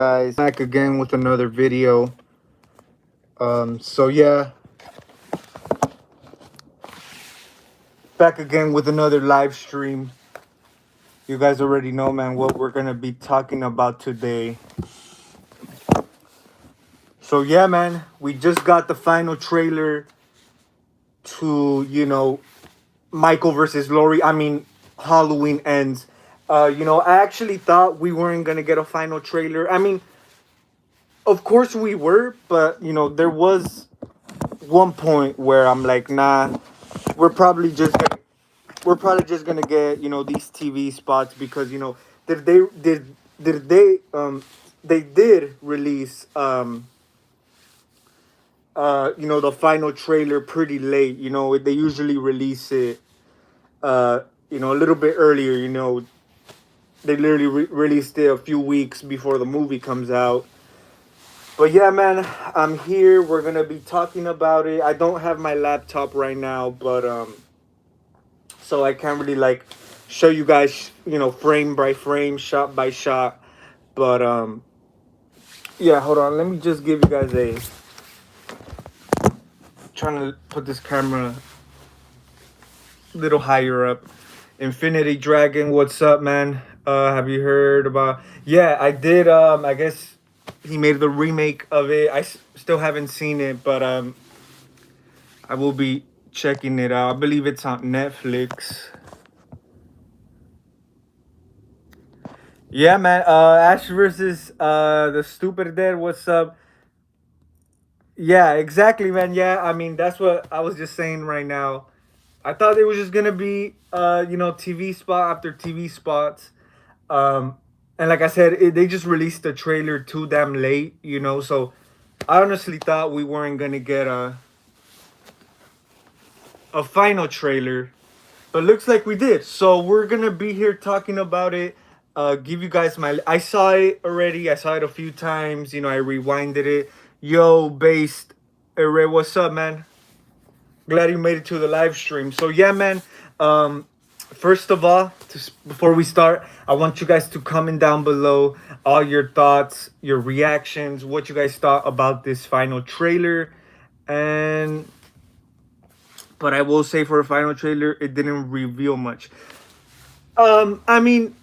Guys, back again with another video. So yeah, back again with another live stream. You guys already know, man, what we're gonna be talking about today. So yeah, man, we just got the final trailer to Michael versus Laurie. I mean, Halloween Ends. I actually thought we weren't gonna get a final trailer. I mean, of course we were, but there was one point where I'm like, nah, we're probably just gonna we're probably just gonna get these TV spots because did they did they did release the final trailer pretty late. They usually release it a little bit earlier. They literally released it a few weeks before the movie comes out. But yeah, man, I'm here. We're gonna be talking about it. I don't have my laptop right now, but so I can't really like show you guys, frame by frame, shot by shot. But yeah, hold on. Let me just give you guys a trying to put this camera a little higher up. Infinity Dragon, what's up, man? Have you heard about? Yeah, I did. I guess he made the remake of it. Still haven't seen it, but I will be checking it out. I believe it's on Netflix. Yeah, man. Ash versus the Stupid Dead. What's up? Yeah, exactly, man. Yeah, I mean that's what I was just saying right now. I thought it was just gonna be TV spot after TV spots. Um, and like I said, they just released the trailer too damn late. So I honestly thought we weren't gonna get a final trailer, but looks like we did. So we're gonna be here talking about it. Give you guys my. I saw it already. I saw it a few times. I rewinded it. Yo, based. Ray, what's up, man? Glad you made it to the live stream. So yeah, man. First of all, before we start, I want you guys to comment down below all your thoughts, your reactions, what you guys thought about this final trailer, and but I will say for a final trailer, it didn't reveal much. I mean,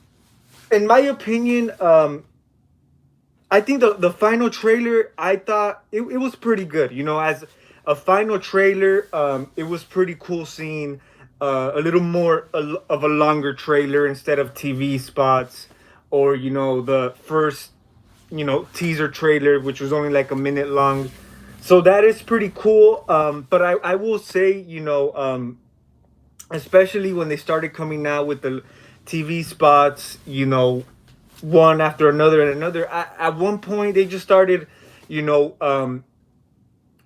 in my opinion, I think the final trailer, I thought it was pretty good. As a final trailer, it was pretty cool seeing a little more of a longer trailer instead of TV spots or the first teaser trailer, which was only like a minute long. So that is pretty cool. But I will say, especially when they started coming out with the TV spots, one after another and another. At one point, they just started, you know, um,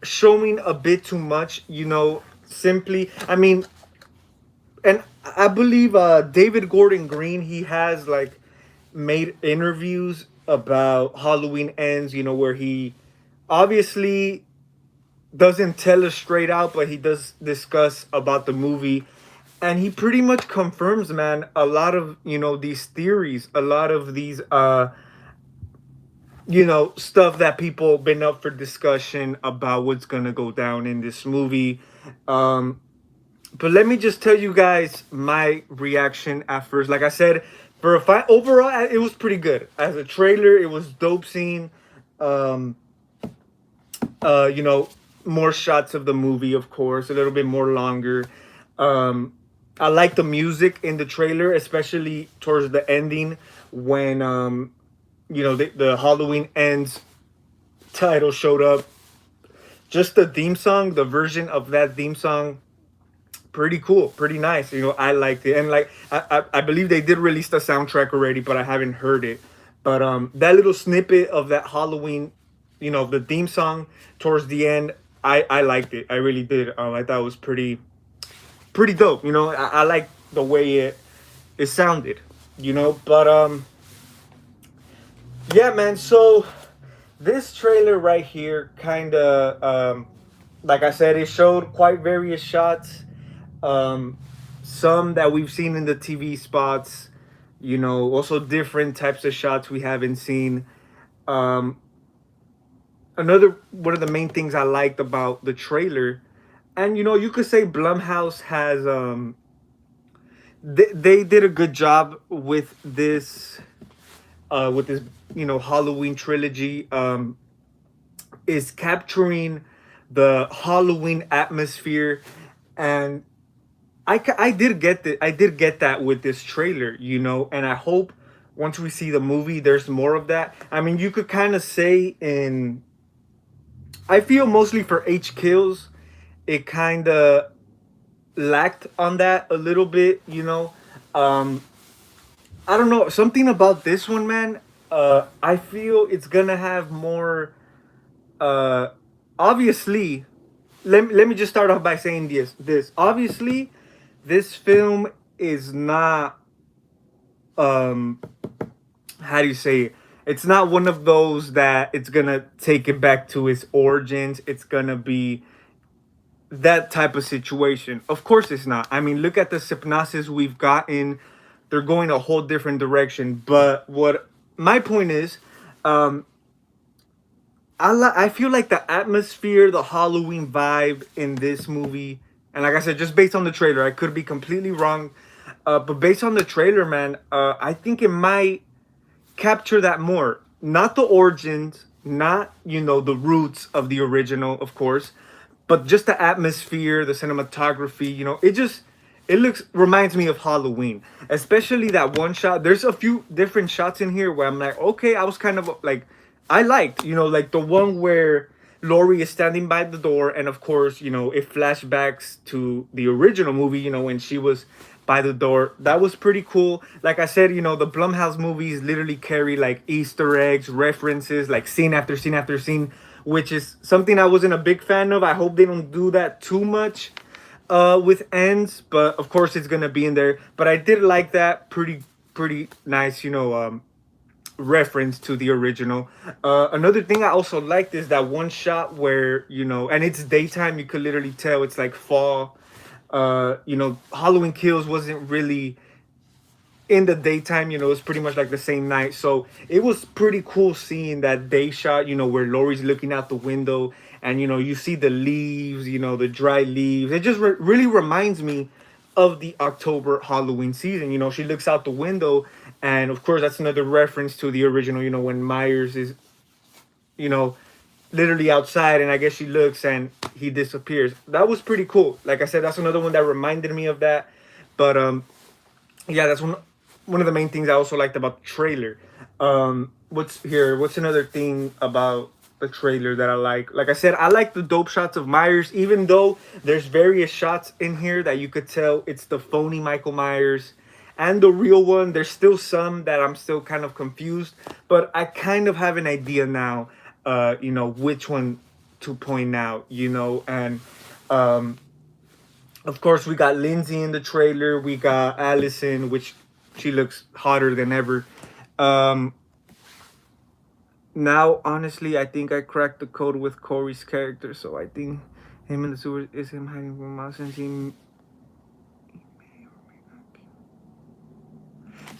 showing a bit too much. Simply, I mean, and I believe David Gordon Green, he has like made interviews about Halloween Ends. Where he obviously doesn't tell us straight out, but he does discuss about the movie. And he pretty much confirms, man, a lot of these theories, a lot of these stuff that people been up for discussion about what's gonna go down in this movie. um but let me just tell you guys my reaction at first. Like I said, for a overall, it was pretty good. As a trailer, it was dope seeing um uh you know more shots of the movie, of course, a little bit more longer. um I like the music in the trailer, especially towards the ending when the Halloween Ends title showed up. Just the theme song, the version of that theme song, pretty cool, pretty nice. I liked it, and like I believe they did release the soundtrack already, but I haven't heard it. But that little snippet of that Halloween, the theme song towards the end, I liked it. I really did. I thought it was pretty dope. I like the way it sounded. But yeah, man. So this trailer right here, kind of, like I said, it showed quite various shots. Um, some that we've seen in the TV spots. Also different types of shots we haven't seen. Um, Another one of the main things I liked about the trailer, and you could say Blumhouse has they did a good job with this Halloween trilogy, is capturing the Halloween atmosphere. And I did get that with this trailer, and I hope once we see the movie there's more of that. I mean, you could kind of say in I feel mostly for H Kills, it kind of lacked on that a little bit. um I don't know, something about this one, man. I feel it's gonna have more. Uh, Obviously, let me just start off by saying this. Obviously, this film is not. Um, how do you say it? It's not one of those that it's gonna take it back to its origins. It's gonna be that type of situation. Of course, it's not. I mean, look at the synopsis we've gotten. They're going a whole different direction. But what my point is, um, I feel like the atmosphere, the Halloween vibe in this movie, and like I said, just based on the trailer, I could be completely wrong, but based on the trailer, man, I think it might capture that more. Not the origins, not the roots of the original, of course, but just the atmosphere, the cinematography. It looks reminds me of Halloween, especially that one shot. There's a few different shots in here where I'm like, okay, I was kind of like, I liked, like the one where Laurie is standing by the door, and of course, it flashbacks to the original movie, when she was by the door. That was pretty cool. Like I said, the Blumhouse movies literally carry like Easter eggs, references, like scene after scene after scene, which is something I wasn't a big fan of. I hope they don't do that too much with ends, but of course it's gonna be in there. But I did like that, pretty nice, reference to the original. Another thing I also liked is that one shot where and it's daytime. You could literally tell it's like fall. Halloween Kills wasn't really in the daytime. It's pretty much like the same night. So it was pretty cool seeing that day shot. Where Laurie's looking out the window, and you see the leaves. The dry leaves. It just really reminds me of the October Halloween season. She looks out the window, and of course that's another reference to the original. When Myers is, you know, literally outside, and I guess she looks and he disappears. That was pretty cool. Like I said, that's another one that reminded me of that. But yeah, that's one of the main things I also liked about the trailer. What's here? What's another thing about the trailer that I like? Like I said, I like the dope shots of Myers, even though there's various shots in here that you could tell it's the phony Michael Myers and the real one. There's still some that I'm still kind of confused, but I kind of have an idea now, which one to point out, and um, of course we got Lindsay in the trailer. We got Allison, which she looks hotter than ever. Um, Now, honestly, I think I cracked the code with Corey's character, so I think him in the sewer is him hiding from us, since he.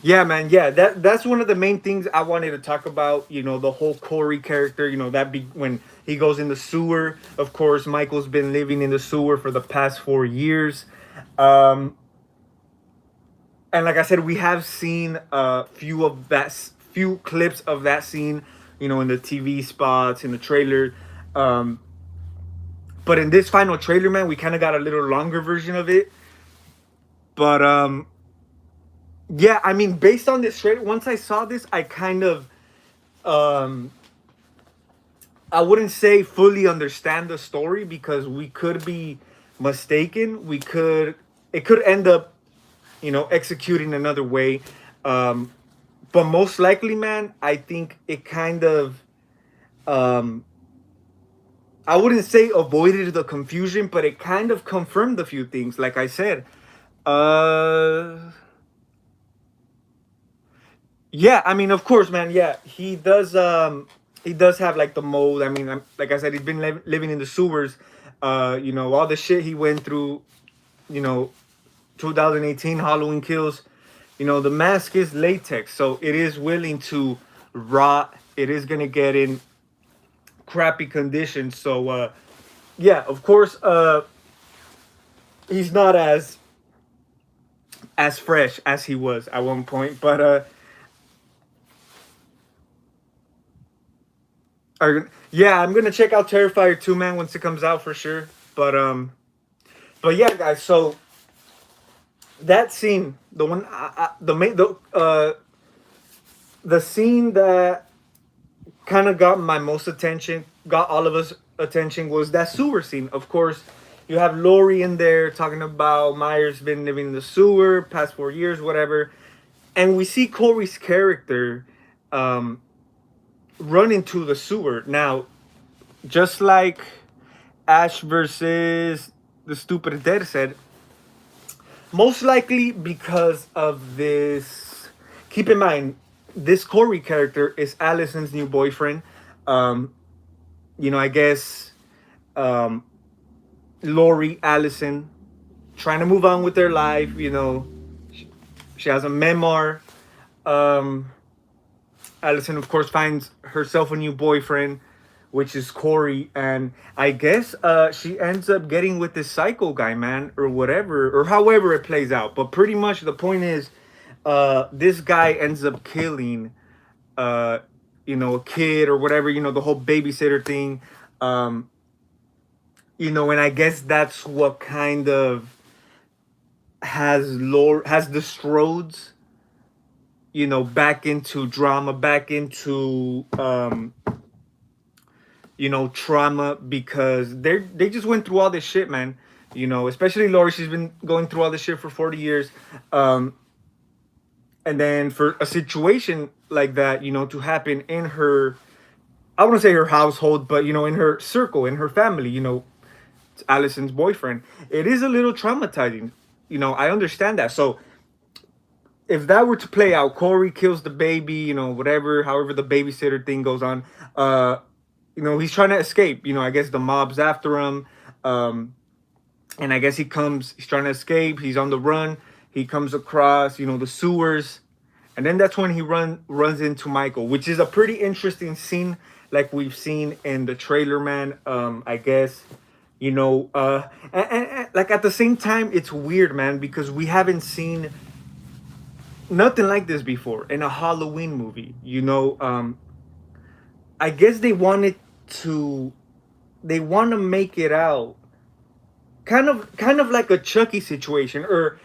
Yeah, man. Yeah, that's one of the main things I wanted to talk about. The whole Corey character. That be when he goes in the sewer. Of course, Michael's been living in the sewer for the past 4 years. Um, and like I said, we have seen a few clips of that scene. In the TV spots, in the trailer. Um, but in this final trailer, man, we kind of got a little longer version of it. But yeah, I mean, based on this trailer, once I saw this, I kind of um I wouldn't say fully understand the story, because we could be mistaken. It could end up, executing another way. Um, but most likely, man, I think it kind of, um, I wouldn't say avoided the confusion, but it kind of confirmed a few things. Like I said, uh, yeah, I mean, of course, man. Yeah, he does. He does have like the mold. I mean, like I said, he's been living in the sewers. All the shit he went through. You know, 2018 Halloween Kills. The mask is latex, so it is willing to rot it is gonna get in crappy condition. So yeah, of course, he's not as fresh as he was at one point. But yeah, I'm gonna check out Terrifier 2, man, once it comes out for sure. But yeah, guys. So that scene, the one, the main, the scene that kind of got my most attention, got all of us attention, was that sewer scene. Of course, you have Laurie in there talking about Myers been living in the sewer past 4 years, whatever, and we see Corey's character um, run into the sewer. Now, just like Ash versus the Stupid Dead said, most likely because of this. Keep in mind, this Corey character is Allison's new boyfriend. Um, I guess um, Lori, Allison, trying to move on with their life. She has a memoir. Um, Allison, of course, finds herself a new boyfriend, which is Corey, and I guess she ends up getting with this psycho guy, man, or whatever, or however it plays out. But pretty much the point is, this guy ends up killing, uh, a kid or whatever. The whole babysitter thing. Um, and I guess that's what kind of has the Strodes, back into drama, back into trauma, because they just went through all this shit, man. Especially Lori, she's been going through all this shit for 40 years. And then for a situation like that, to happen in her, I wouldn't say her household, but in her circle, in her family, it's Allison's boyfriend. It is a little traumatizing. I understand that. So if that were to play out, Corey kills the baby, whatever, however the babysitter thing goes on, he's trying to escape. I guess the mob's after him. And I guess he's trying to escape. He's on the run. He comes across, the sewers. And then that's when he runs into Michael, which is a pretty interesting scene, like we've seen in the trailer, man. I guess, and like at the same time, it's weird, man, because we haven't seen nothing like this before in a Halloween movie. I guess they want to make it out kind of like a Chucky situation, or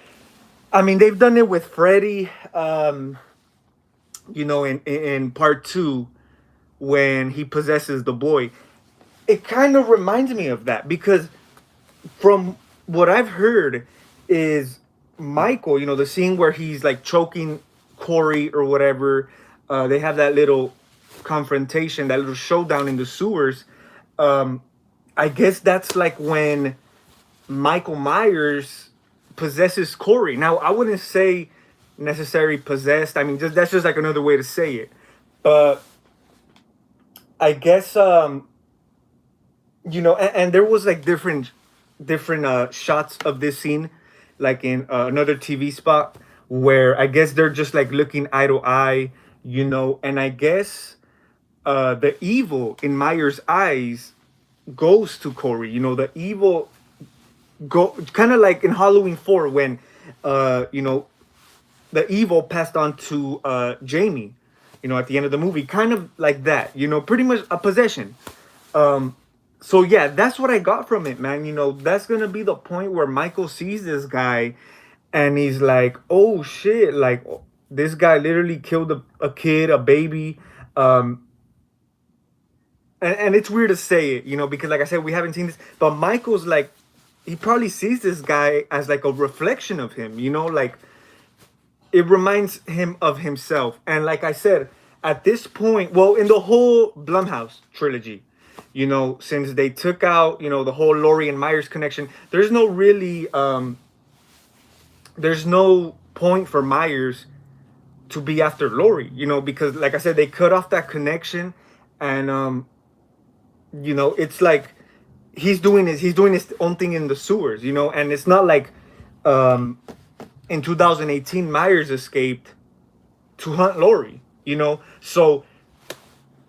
I mean, they've done it with Freddy, in part 2 when he possesses the boy. It kind of reminds me of that, because from what I've heard is Michael, the scene where he's like choking Corey or whatever, they have that little confrontation, that little showdown in the sewers. I guess that's like when Michael Myers possesses Corey. Now, I wouldn't say necessarily possessed. I mean, that's just like another way to say it. But I guess and there was like different shots of this scene, like in another TV spot, where I guess they're just like looking eye to eye, and I guess the evil in Myers' eyes goes to Corey. The evil go kind of like in Halloween 4 when the evil passed on to Jamie, at the end of the movie, kind of like that, pretty much a possession. So yeah, that's what I got from it, man. That's gonna be the point where Michael sees this guy and he's like, oh shit, like this guy literally killed a kid, a baby. And it's weird to say it, because like I said, we haven't seen this, but Michael's like, he probably sees this guy as like a reflection of him, like it reminds him of himself. And like I said, at this point, well, in the whole Blumhouse trilogy, since they took out, the whole Laurie and Myers connection, there's no point for Myers to be after Laurie, because like I said, they cut off that connection. And it's like he's doing his own thing in the sewers, and it's not like in 2018 Myers escaped to hunt Laurie, so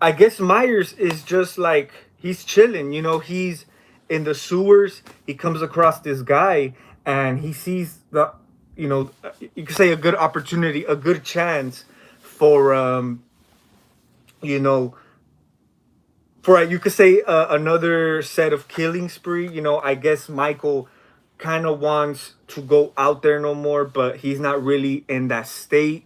I guess Myers is just like he's chilling, you know, he's in the sewers, he comes across this guy and he sees the you know, you could say a good opportunity, a good chance for you know, for you could say another set of killing spree. You know, I guess Michael kind of wants to go out there no more, but he's not really in that state.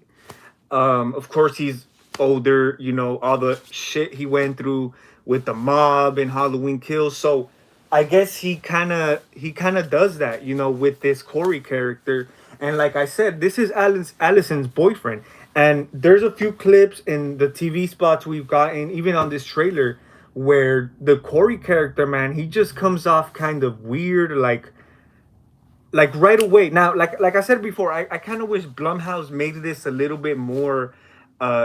Of course, he's older. You know, all the shit he went through with the mob and Halloween Kills. So I guess he kind of does that. You know, with this Corey character. And like I said, this is Allison's boyfriend. And there's a few clips in the TV spots we've gotten, even on this trailer, where the Corey character, man, he just comes off kind of weird, like right away. Now, like I said before, I kind of wish Blumhouse made this a little bit more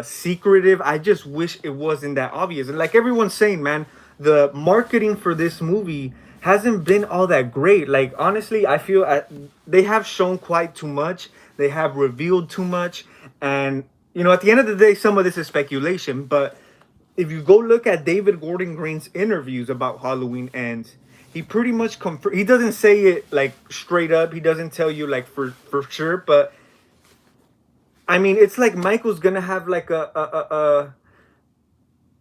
secretive. I just wish it wasn't that obvious. And like everyone's saying, man, the marketing for this movie hasn't been all that great. Like honestly, I feel they have shown quite too much. They have revealed too much, and you know, at the end of the day, some of this is speculation. But if you go look at David Gordon Green's interviews about Halloween Ends, he pretty much he doesn't say it like straight up. He doesn't tell you like for sure, but I mean, it's like Michael's gonna have like a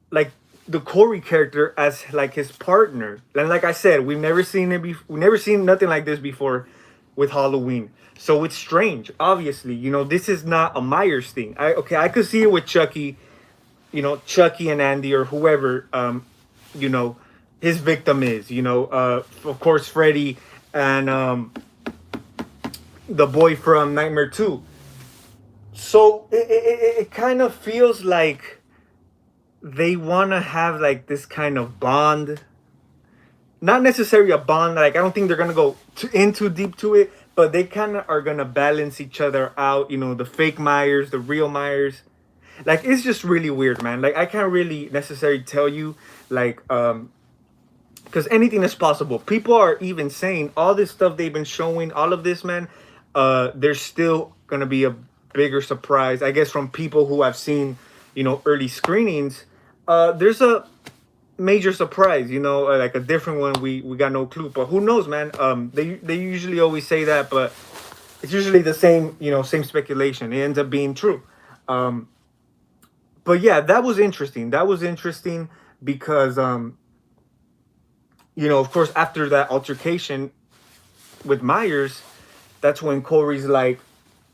like the Corey character as like his partner. And like I said, we've never seen it before. We've never seen nothing like this before with Halloween. So it's strange. Obviously, you know, this is not a Myers thing. I could see it with Chucky, you know, Chucky and Andy or whoever, you know, his victim is, you know, of course, Freddy and the boy from Nightmare 2. So it kind of feels like they want to have like this kind of bond. Not necessarily a bond, like, I don't think they're going to go in too deep to it, but they kind of are going to balance each other out, you know, the fake Myers, the real Myers. Like it's just really weird, man. Like I can't really necessarily tell you like because anything is possible. People are even saying all this stuff they've been showing, all of this, man, there's still gonna be a bigger surprise, I guess, from people who have seen, you know, early screenings. There's a major surprise, you know, like a different one. We got no clue, but who knows, man. They usually always say that, but it's usually the same, you know, same speculation. It ends up being true. But yeah, that was interesting. That was interesting because you know, of course, after that altercation with Myers, that's when Corey's like,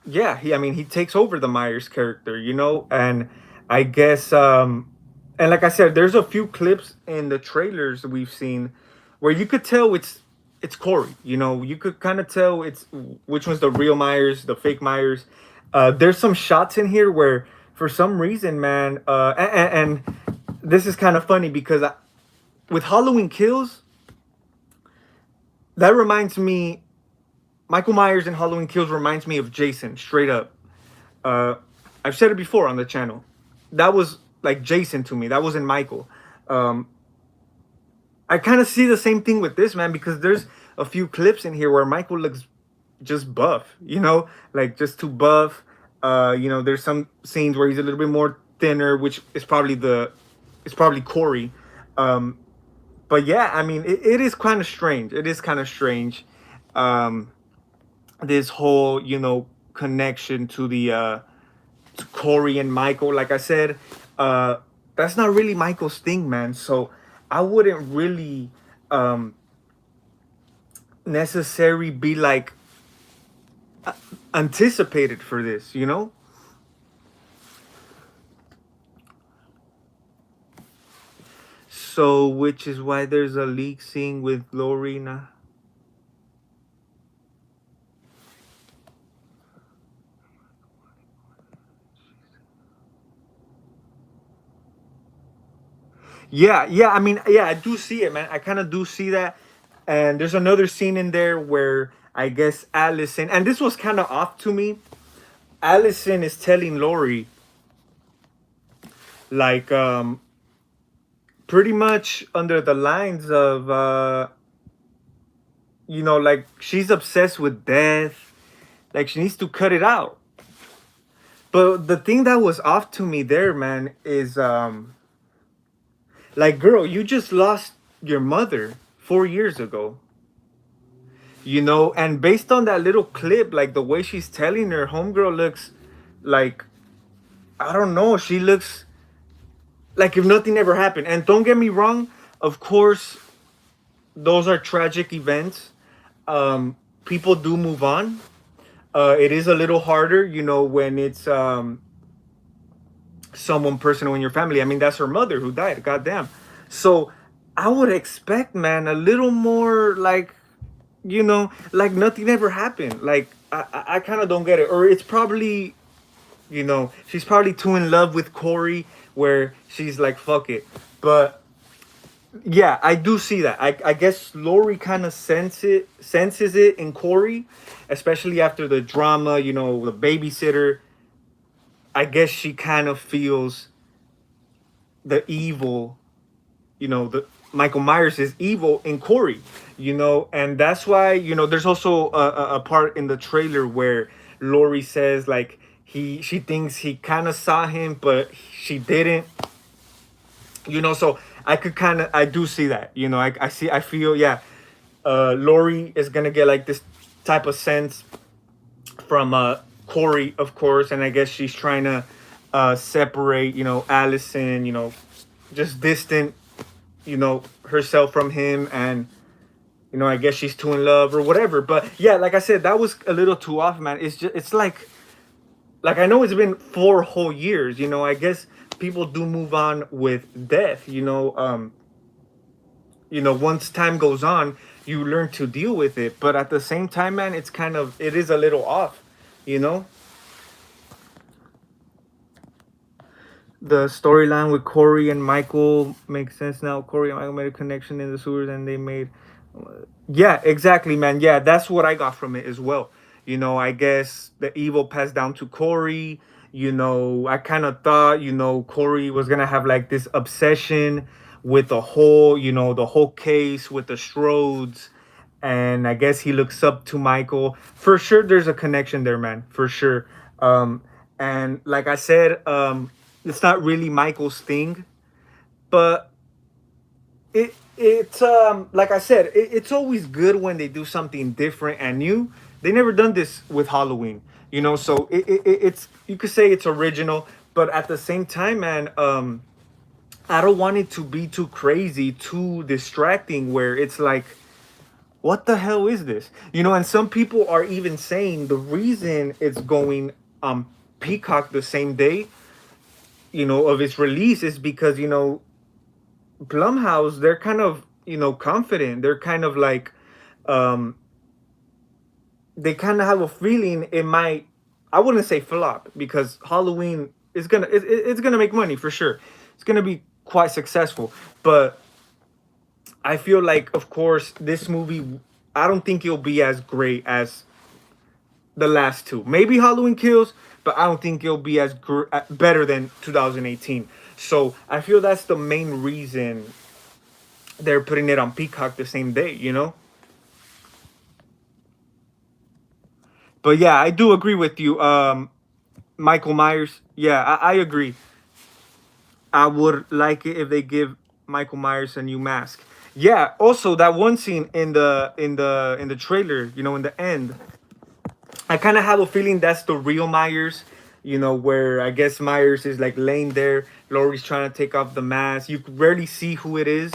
yeah, I mean, he takes over the Myers character, you know, and I guess and like I said, there's a few clips in the trailers we've seen where you could tell it's Corey, you know, you could kind of tell it's which one's the real Myers, the fake Myers. There's some shots in here where for some reason, man, and this is kind of funny because with Halloween Kills, that reminds me, Michael Myers in Halloween Kills reminds me of Jason, straight up. Uh, I've said it before on the channel. That was like Jason to me. That wasn't Michael. Um, I kind of see the same thing with this, man, because there's a few clips in here where Michael looks just buff, you know, like just too buff. You know, there's some scenes where he's a little bit more thinner, which is probably it's probably Corey. Um, but yeah, I mean, it is kind of strange. It is kind of strange. Um, this whole, you know, connection to the to Corey and Michael. Like I said, uh, that's not really Michael's thing, man. So I wouldn't really necessarily be like anticipated for this, you know. So which is why there's a leak scene with Lorena. Yeah, yeah. I mean, yeah, I do see it, man. I kind of do see that. And there's another scene in there where I guess Allison, and this was kind of off to me. Allison is telling Lori, like, pretty much under the lines of, you know, like she's obsessed with death. Like she needs to cut it out. But the thing that was off to me there, man, is Like, girl, you just lost your mother 4 years ago. And based on that little clip, like the way she's telling her, homegirl looks like, I don't know, she looks like if nothing ever happened. And don't get me wrong, of course, those are tragic events. People do move on. It is a little harder, when it's someone personal in your family. I mean, that's her mother who died. Goddamn. So I would expect, man, a little more like nothing ever happened. Like I kind of don't get it, or it's probably, she's probably too in love with Corey, where she's like, fuck it. But yeah, I do see that. I guess Lori kind of senses it in Corey, especially after the drama. The babysitter. I guess she kind of feels the evil. The Michael Myers is evil in Corey. And that's why there's also a part in the trailer where Lori says like she thinks he kind of saw him, but she didn't. So I do see that. I feel, yeah. Lori is gonna get like this type of sense from Corey, of course, and I guess she's trying to separate, Allison, just distant, herself from him, and I guess she's too in love or whatever. But yeah, like I said, that was a little too off, man. It's like I know it's been 4 whole years. I guess people do move on with death. Once time goes on, you learn to deal with it. But at the same time, man, it is a little off. You know, the storyline with Corey and Michael makes sense now. Corey and Michael made a connection in the sewers, and they made. Yeah, exactly, man. Yeah, that's what I got from it as well. I guess the evil passed down to Corey. I kind of thought, Corey was gonna have like this obsession with the whole case with the Strodes, and I guess he looks up to Michael. For sure, there's a connection there, man. For sure. And like I said, it's not really Michael's thing, but it's like I said, it's always good when they do something different and new. They never done this with Halloween, so it's, you could say it's original, but at the same time, man, I don't want it to be too crazy, too distracting, where it's like, what the hell is this? And some people are even saying the reason it's going Peacock the same day, of its release, is because Blumhouse, they're kind of, confident. They're kind of like, they kind of have a feeling it might, I wouldn't say flop, because Halloween is it's gonna make money for sure. It's gonna be quite successful, but I feel like, of course, this movie, I don't think it'll be as great as the last two. Maybe Halloween Kills, but I don't think it'll be as better than 2018. So I feel that's the main reason they're putting it on Peacock the same day. But yeah, I do agree with you. Michael Myers. Yeah, I agree. I would like it if they give Michael Myers a new mask. Yeah. Also, that one scene in the trailer, in the end, I kind of have a feeling that's the real Myers. Where I guess Myers is like laying there. Laurie's trying to take off the mask. You rarely see who it is,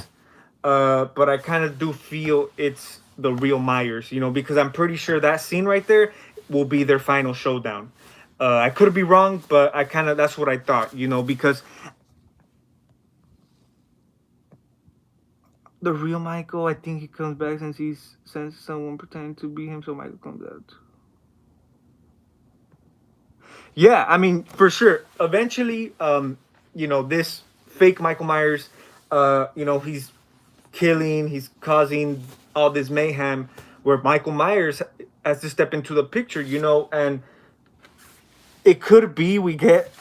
but I kind of do feel it's the real Myers. Because I'm pretty sure that scene right there will be their final showdown. I could be wrong, but that's what I thought. Because the real Michael, I think he comes back since he's since someone pretending to be him, so Michael comes out. Yeah, I mean, for sure. Eventually, this fake Michael Myers, he's killing, he's causing all this mayhem, where Michael Myers has to step into the picture, and it could be we get,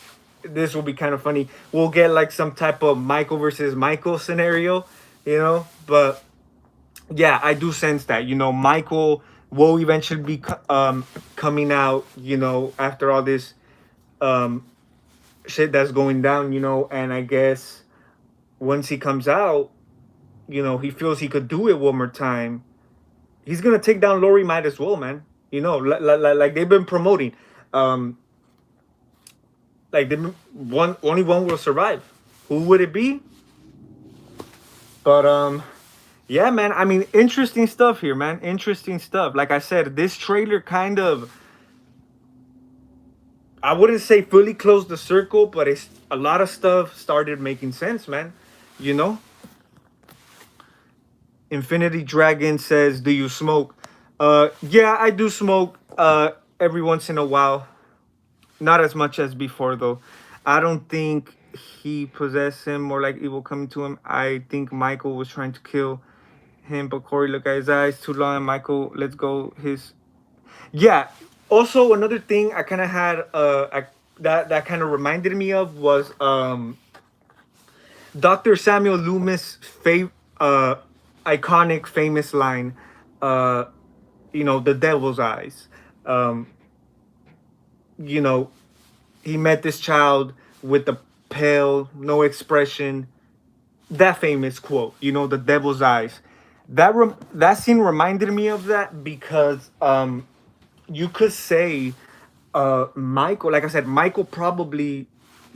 this will be kind of funny, we'll get like some type of Michael versus Michael scenario, but yeah, I do sense that, Michael will eventually be coming out, after all this um shit that's going down, and I guess once he comes out, he feels he could do it one more time. He's gonna take down Laurie. Might as well, man. Like they've been promoting. Um, like only one will survive. Who would it be? But yeah, man. I mean, interesting stuff here, man. Interesting stuff. Like I said, this trailer kind of, I wouldn't say fully closed the circle, but it's a lot of stuff started making sense, man. You know, Infinity Dragon says, "Do you smoke?" Yeah, I do smoke. Every once in a while. Not as much as before, though. I don't think he possessed him, more like evil coming to him. I think Michael was trying to kill him, but Corey looked at his eyes too long. Michael, let's go. Yeah. Also, another thing I kind of had, that kind of reminded me of was Dr. Samuel Loomis' iconic, famous line, uh, the devil's eyes. Um, you know, he met this child with the pale, no expression. That famous quote, the devil's eyes. That scene reminded me of that because you could say Michael, like I said, Michael probably,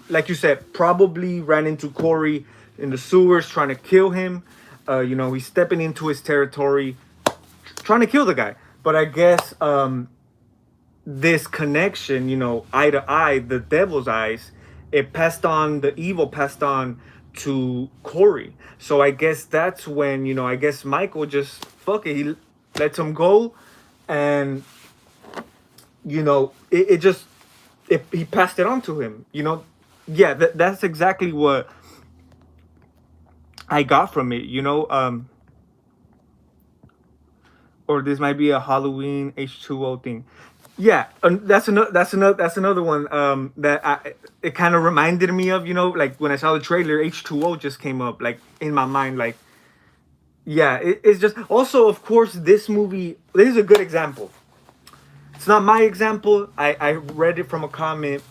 like you said, probably ran into Corey in the sewers trying to kill him. He's stepping into his territory, trying to kill the guy. But I guess this connection, eye to eye, the devil's eyes, the evil passed on to Corey. So I guess that's when, I guess Michael just, fuck it, he lets him go. And, he passed it on to him, Yeah, that's exactly what I got from it, or this might be a Halloween H2O thing. Yeah, that's another one that it kind of reminded me of, like when I saw the trailer, H2O just came up like in my mind, like yeah, it's just also, of course, this is a good example. It's not my example. I read it from a comment.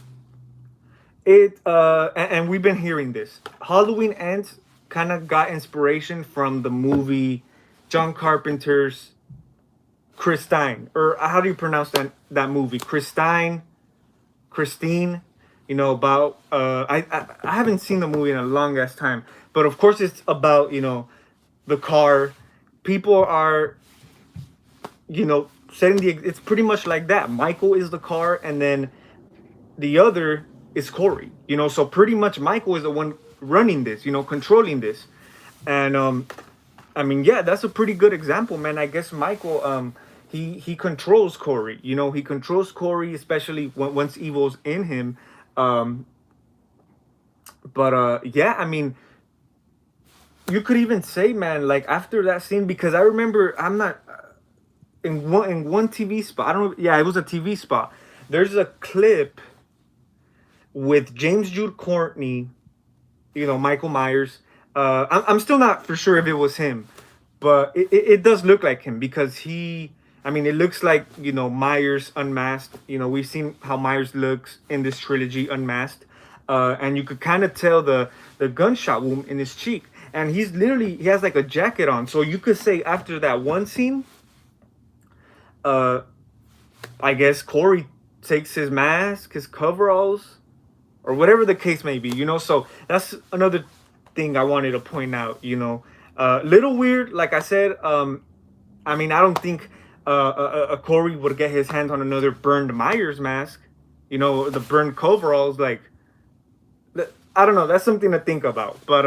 And we've been hearing this. Halloween Ends kind of got inspiration from the movie John Carpenter's Christine, or how do you pronounce that movie? Christine. About I haven't seen the movie in a long ass time, but of course it's about the car. People are setting it's pretty much like that. Michael is the car, and then the other is Corey. So pretty much Michael is the one running this, controlling this, and I mean, yeah, that's a pretty good example, man. I guess Michael, he controls Corey. He controls Corey, especially once evil's in him. Um, but yeah, I mean, you could even say, man, like after that scene, because I remember I'm not in one TV spot. I don't know. Yeah, it was a TV spot. There's a clip with James Jude Courtney, Michael Myers. I'm still not for sure if it was him, but it does look like him because I mean, it looks like, Myers unmasked. We've seen how Myers looks in this trilogy unmasked. And you could kind of tell the gunshot wound in his cheek. And he has like a jacket on. So you could say after that one scene, uh, I guess Corey takes his mask, his coveralls, or whatever the case may be, So that's another thing I wanted to point out. Little weird, like I said. I mean, I don't think a Corey would get his hands on another burned Myers mask. The burned coveralls. Like, I don't know. That's something to think about. But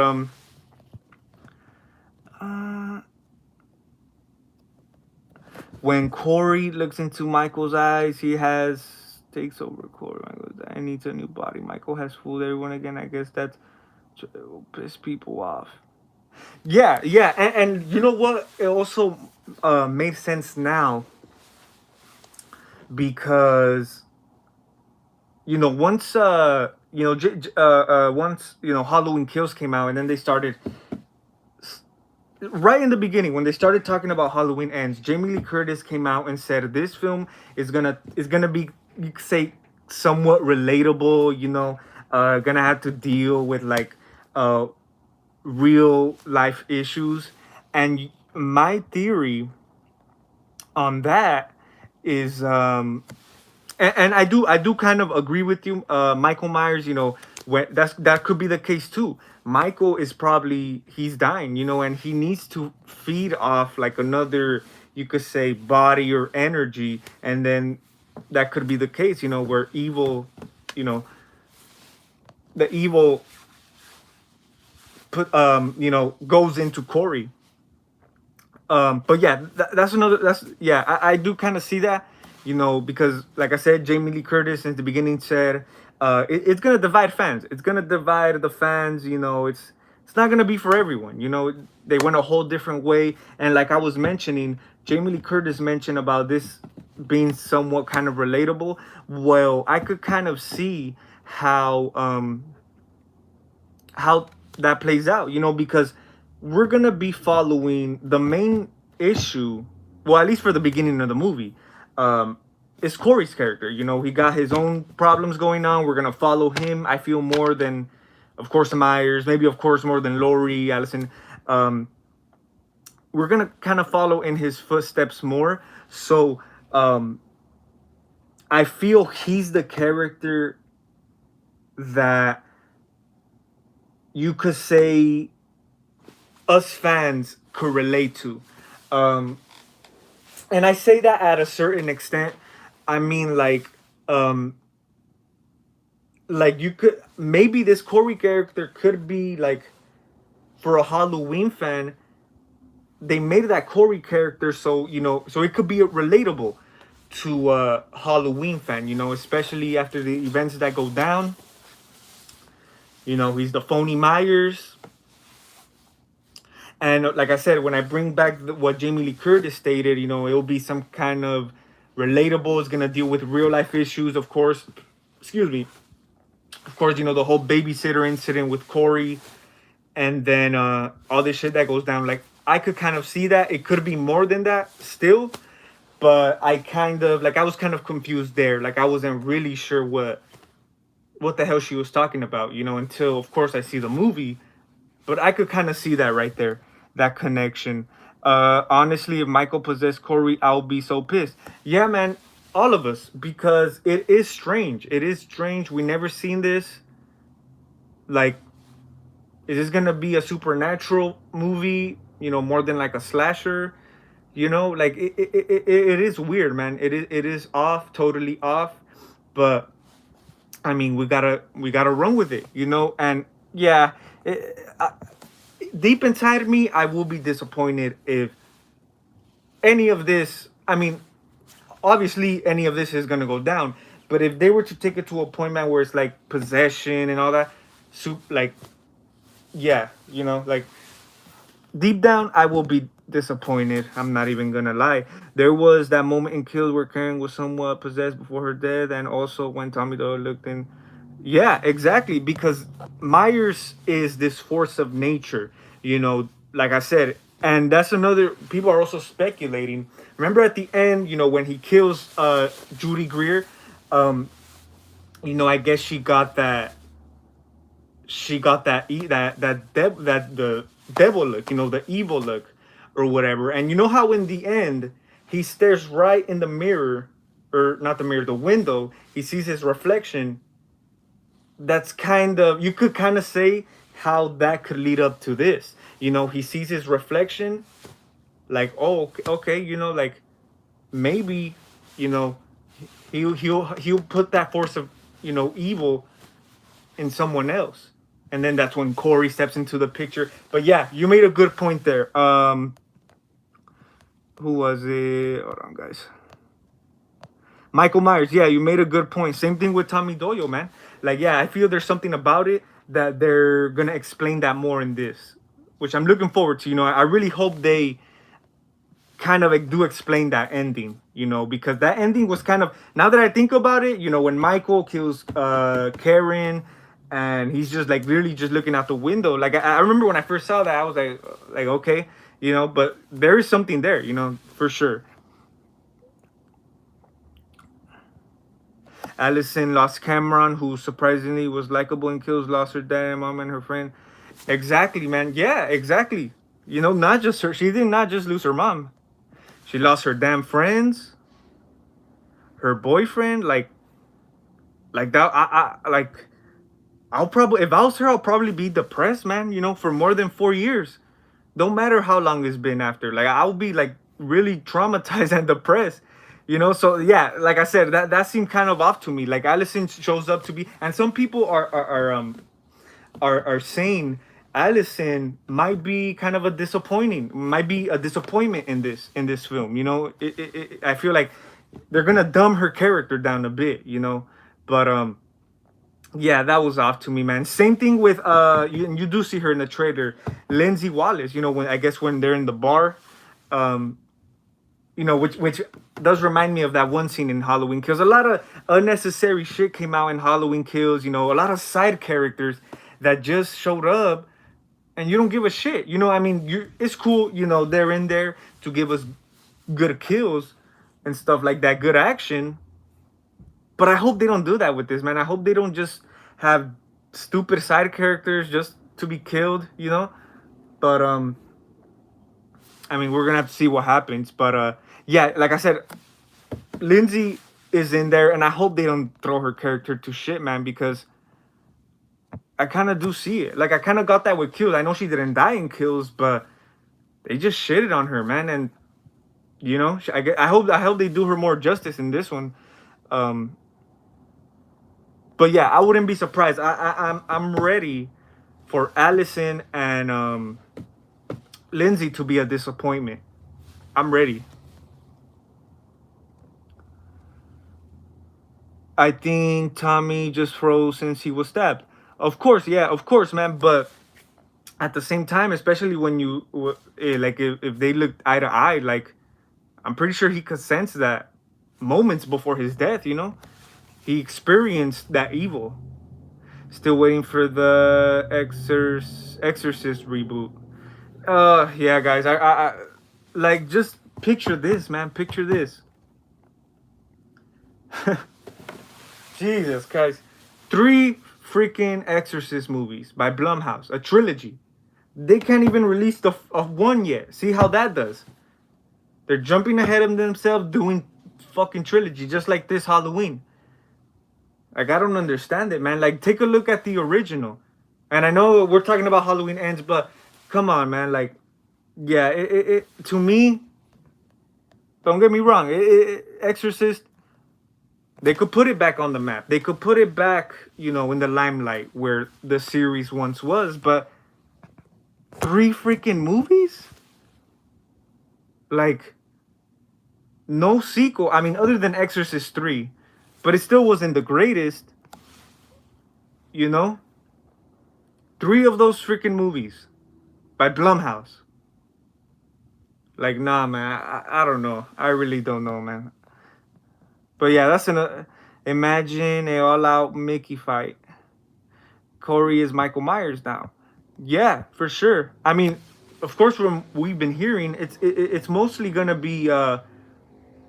when Corey looks into Michael's eyes, takes over Corey. Michael's eye needs a new body. Michael has fooled everyone again. I guess that will piss people off. Yeah, yeah, and you know what? It also made sense now because once once Halloween Kills came out, and then they started right in the beginning when they started talking about Halloween Ends. Jamie Lee Curtis came out and said this film is gonna be, you could say, somewhat relatable. Gonna have to deal with like real life issues. And my theory on that is and I do kind of agree with you, Michael Myers. When that could be the case too. Michael is probably he's dying, and he needs to feed off like another, you could say, body or energy, and then that could be the case, where evil, you know, the evil goes into Corey. But yeah, that's another. That's yeah. I do kind of see that, because like I said, Jamie Lee Curtis since the beginning said, it's gonna divide fans. It's gonna divide the fans. It's not gonna be for everyone. They went a whole different way, and like I was mentioning, Jamie Lee Curtis mentioned about this being somewhat kind of relatable. Well, I could kind of see how that plays out, because we're gonna be following the main issue. Well, at least for the beginning of the movie, is Corey's character. He got his own problems going on. We're gonna follow him. I feel more than, of course, Myers. Maybe, of course, more than Laurie, Allison. Um, we're gonna kind of follow in his footsteps more. So I feel he's the character that you could say us fans could relate to. Um, and I say that at a certain extent. I mean, um, like you could maybe this Corey character could be like for a Halloween fan. They made that Corey character so it could be relatable to a Halloween fan. Especially after the events that go down. He's the phony Myers. And like I said, when I bring back what Jamie Lee Curtis stated, it'll be some kind of relatable. It's gonna deal with real life issues, of course. Excuse me. Of course, the whole babysitter incident with Corey, and then all this shit that goes down. Like I could kind of see that it could be more than that still, but I was kind of confused there. Like I wasn't really sure what the hell she was talking about, until of course I see the movie. But I could kind of see that right there, that connection. Honestly, if Michael possessed Corey, I'll be so pissed. Yeah, man, all of us, because it is strange. It is strange. We never seen this. Like, is this gonna be a supernatural movie? More than like a slasher. Like it is weird, man. It is off, totally off. But I mean, we gotta run with it, And yeah, deep inside me, I will be disappointed if any of this. I mean, obviously, any of this is gonna go down. But if they were to take it to a point, man, where it's like possession and all that, like, yeah, like deep down, I will be disappointed. I'm not even gonna lie. There was that moment in Kills where Karen was somewhat possessed before her death, and also when Tommy Doyle looked in. Yeah, exactly. Because Myers is this force of nature, like I said. And that's another, people are also speculating. Remember at the end, when he kills Judy Greer, I guess that the devil look, the evil look or whatever. And you know how in the end he stares right in the mirror, or not the mirror, the window, he sees his reflection. That's kind of, you could kind of say how that could lead up to this. He sees his reflection, like, oh, okay, like maybe, you know, he'll put that force of, evil in someone else. And then that's when Corey steps into the picture. But yeah, you made a good point there. Who was it? Hold on, guys. Michael Myers. Yeah, you made a good point. Same thing with Tommy Doyle, man. Like, yeah, I feel there's something about it that they're gonna explain that more in this, which I'm looking forward to. I really hope they kind of like do explain that ending, because that ending was kind of, now that I think about it, when Michael kills Karen, and he's just like really just looking out the window. Like I remember when I first saw that, I was like okay, but there is something there, for sure. Allison lost Cameron, who surprisingly was likable in Kills, lost her dad and mom and her friend. Exactly, man. Yeah, exactly. You know, not just her. She did not just lose her mom. She lost her damn friends, her boyfriend. Like that. Like. I'll probably, if I was her, I'll probably be depressed, man. You know, for more than 4 years. Don't matter how long it's been after. Like I'll be like really traumatized and depressed. You know, so yeah, like I said, that seemed kind of off to me. Like Allison shows up to be, and some people are saying Allison might be kind of a disappointing, might be a disappointment in this film. You know, I feel like they're gonna dumb her character down a bit. You know, but yeah, that was off to me, man. Same thing with you do see her in the trailer, Lindsay Wallace. You know, when I guess when they're in the bar, um, you know, which does remind me of that one scene in Halloween Kills. A lot of unnecessary shit came out in Halloween Kills. You know, a lot of side characters that just showed up, and you don't give a shit. You know, I mean, it's cool. You know, they're in there to give us good kills and stuff like that, good action. But I hope they don't do that with this, man. I hope they don't just have stupid side characters just to be killed, you know? But I mean, we're gonna have to see what happens. But yeah, like I said, Lindsay is in there, and I hope they don't throw her character to shit, man, because I kind of do see it. Like I kind of got that with Kills. I know she didn't die in Kills, but they just shitted on her, man. And you know, I hope they do her more justice in this one. Um, but yeah, I wouldn't be surprised. I'm ready for Allison and Lindsay to be a disappointment. I'm ready. I think Tommy just froze since he was stabbed. Of course, yeah, of course, man. But at the same time, especially when like if they looked eye to eye, like I'm pretty sure he could sense that moments before his death. You know, he experienced that evil. Still waiting for the Exorcist reboot. Yeah, guys. I like just picture this, man. Picture this. Jesus Christ. Three freaking Exorcist movies by Blumhouse, a trilogy. They can't even release the of one yet. See how that does? They're jumping ahead of themselves doing fucking trilogy just like this Halloween. Like I don't understand it, man. Like take a look at the original. And I know we're talking about Halloween Ends, but come on, man. Like yeah, it to me, don't get me wrong. Exorcist, they could put it back on the map. They could put it back, you know, in the limelight where the series once was. But three freaking movies, like no sequel. I mean, other than Exorcist 3, but it still wasn't the greatest. You know, three of those freaking movies by Blumhouse. Like, nah, man. I don't know. I really don't know, man. But yeah, that's an imagine a all-out Mickey fight. Corey is Michael Myers now. Yeah, for sure. I mean, of course, from we've been hearing, it's mostly gonna be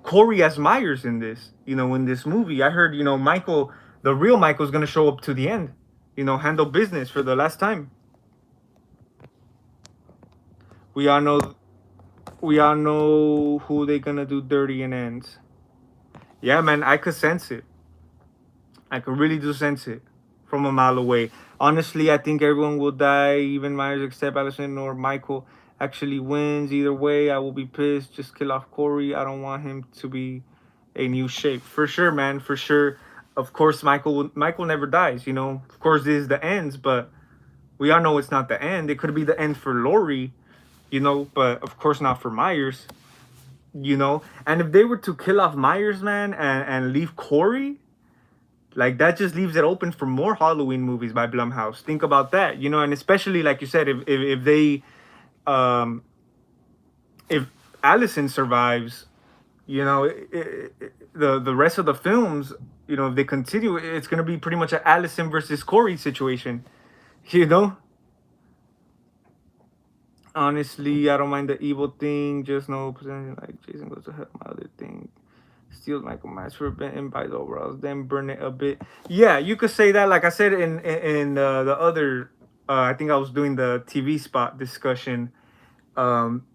Corey as Myers in this. You know, in this movie, I heard Michael, the real Michael's gonna show up to the end. You know, handle business for the last time. We all know. We all know who they gonna do dirty and ends. Yeah, man, I could sense it. I could really do sense it from a mile away. Honestly, I think everyone will die, even Myers except Allison or Michael actually wins. Either way, I will be pissed. Just kill off Corey. I don't want him to be a new shape. For sure, man, for sure. Of course, Michael never dies, you know. Of course, this is the ends, but we all know it's not the end. It could be the end for Laurie, you know, but of course not for Myers, you know. And if they were to kill off Myers, man, and leave Corey, like that just leaves it open for more Halloween movies by Blumhouse. Think about that, you know, and especially like you said, if they, um, if Allison survives, you know, the rest of the films, you know, if they continue, it's gonna be pretty much an Allison versus Corey situation, you know. Honestly, I don't mind the evil thing. Just no presenting like Jason goes to help my other thing. Steals Michael Myers for bitten by the overalls, then burn it a bit. Yeah, you could say that. Like I said in the other I think I was doing the TV spot discussion. Um,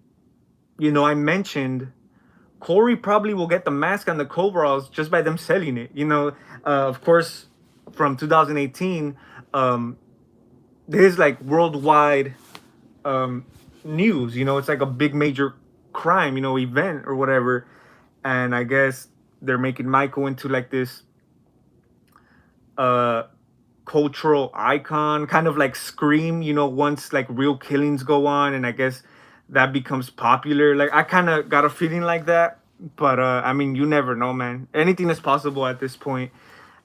I mentioned Corey probably will get the mask and the coveralls just by them selling it. Of course, from 2018, um, there's like worldwide um, news. It's like a big major crime, event or whatever. And I guess they're making Michael into like this uh, cultural icon, kind of like Scream. Once like real killings go on, and I guess that becomes popular. Like I kind of got a feeling like that, but I mean, you never know, man. Anything is possible at this point.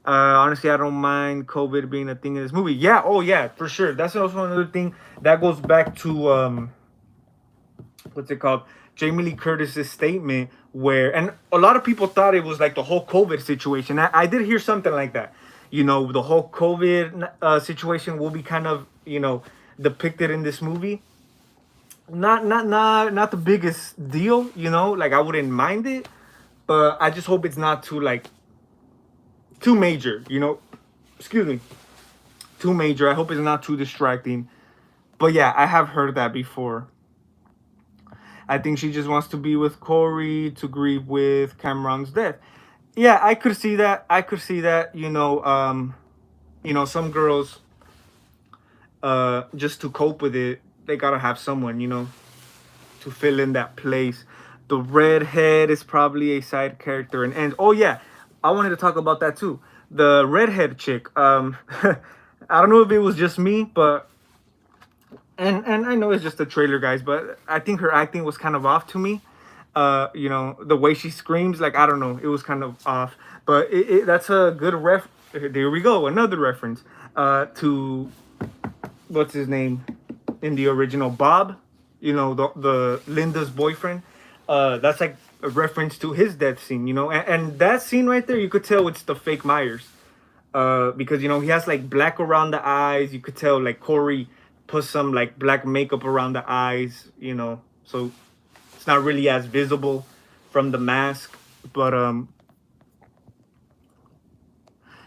Honestly, I don't mind COVID being a thing in this movie. Yeah, oh yeah, for sure. That's also another thing that goes back to what's it called? Jamie Lee Curtis's statement, where, and a lot of people thought it was like the whole COVID situation. I did hear something like that. The whole COVID situation will be kind of depicted in this movie. Not the biggest deal. Like I wouldn't mind it, but I just hope it's not too like too major. Excuse me, too major. I hope it's not too distracting. But yeah, I have heard that before. I think she just wants to be with Corey to grieve with Cameron's death. Yeah, I could see that. I could see that. Some girls, just to cope with it, they gotta have someone, to fill in that place. The redhead is probably a side character, and oh yeah, I wanted to talk about that too. The redhead chick. I don't know if it was just me, but and I know it's just the trailer, guys, but I think her acting was kind of off to me. The way she screams, like I don't know, it was kind of off. But that's a good ref. There we go, another reference to what's his name in the original, Bob. The Linda's boyfriend. That's like a reference to his death scene. And that scene right there, you could tell it's the fake Myers. Because he has like black around the eyes. You could tell like Corey put some like black makeup around the eyes. So it's not really as visible from the mask. But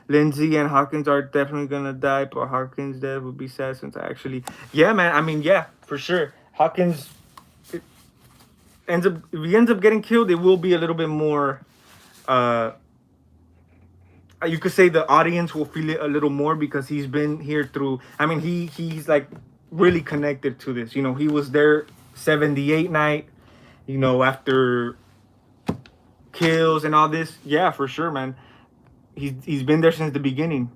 Lindsay and Hawkins are definitely gonna die, but Hawkins' death would be sad since yeah, man. I mean, yeah, for sure. Hawkins if he ends up getting killed, it will be a little bit more. You could say the audience will feel it a little more because he's been here through. I mean, he's like really connected to this. He was there 78 night. After kills and all this. Yeah, for sure, man. He's been there since the beginning.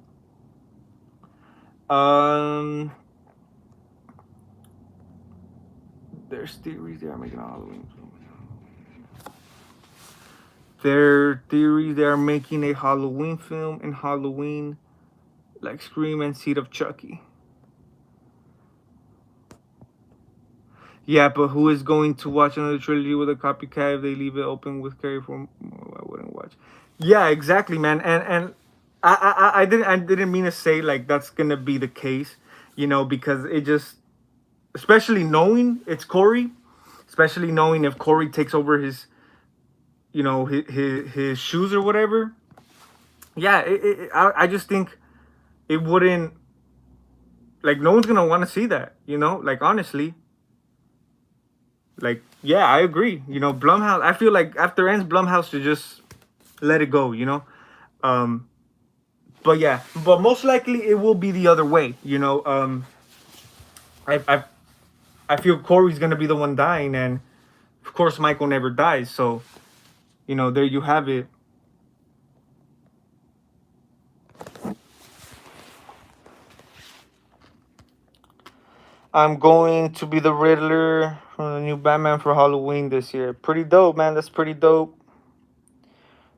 There's theories they are making a Halloween film. Their theories they are making a Halloween film in Halloween, like Scream and Seed of Chucky. Yeah, but who is going to watch another trilogy with a copycat if they leave it open with Carrie from? I wouldn't watch. Yeah, exactly, man. And I didn't mean to say like that's gonna be the case, because it just, especially knowing it's Corey, especially knowing if Corey takes over his his shoes or whatever. Yeah, I just think it wouldn't, like, no one's gonna want to see that, like, honestly. Like, yeah, I agree. Blumhouse, I feel like after ends, Blumhouse should just let it go. But yeah, but most likely it will be the other way. I feel Corey's gonna be the one dying, and of course Michael never dies. So, there you have it. I'm going to be the Riddler from the new Batman for Halloween this year. Pretty dope, man. That's pretty dope.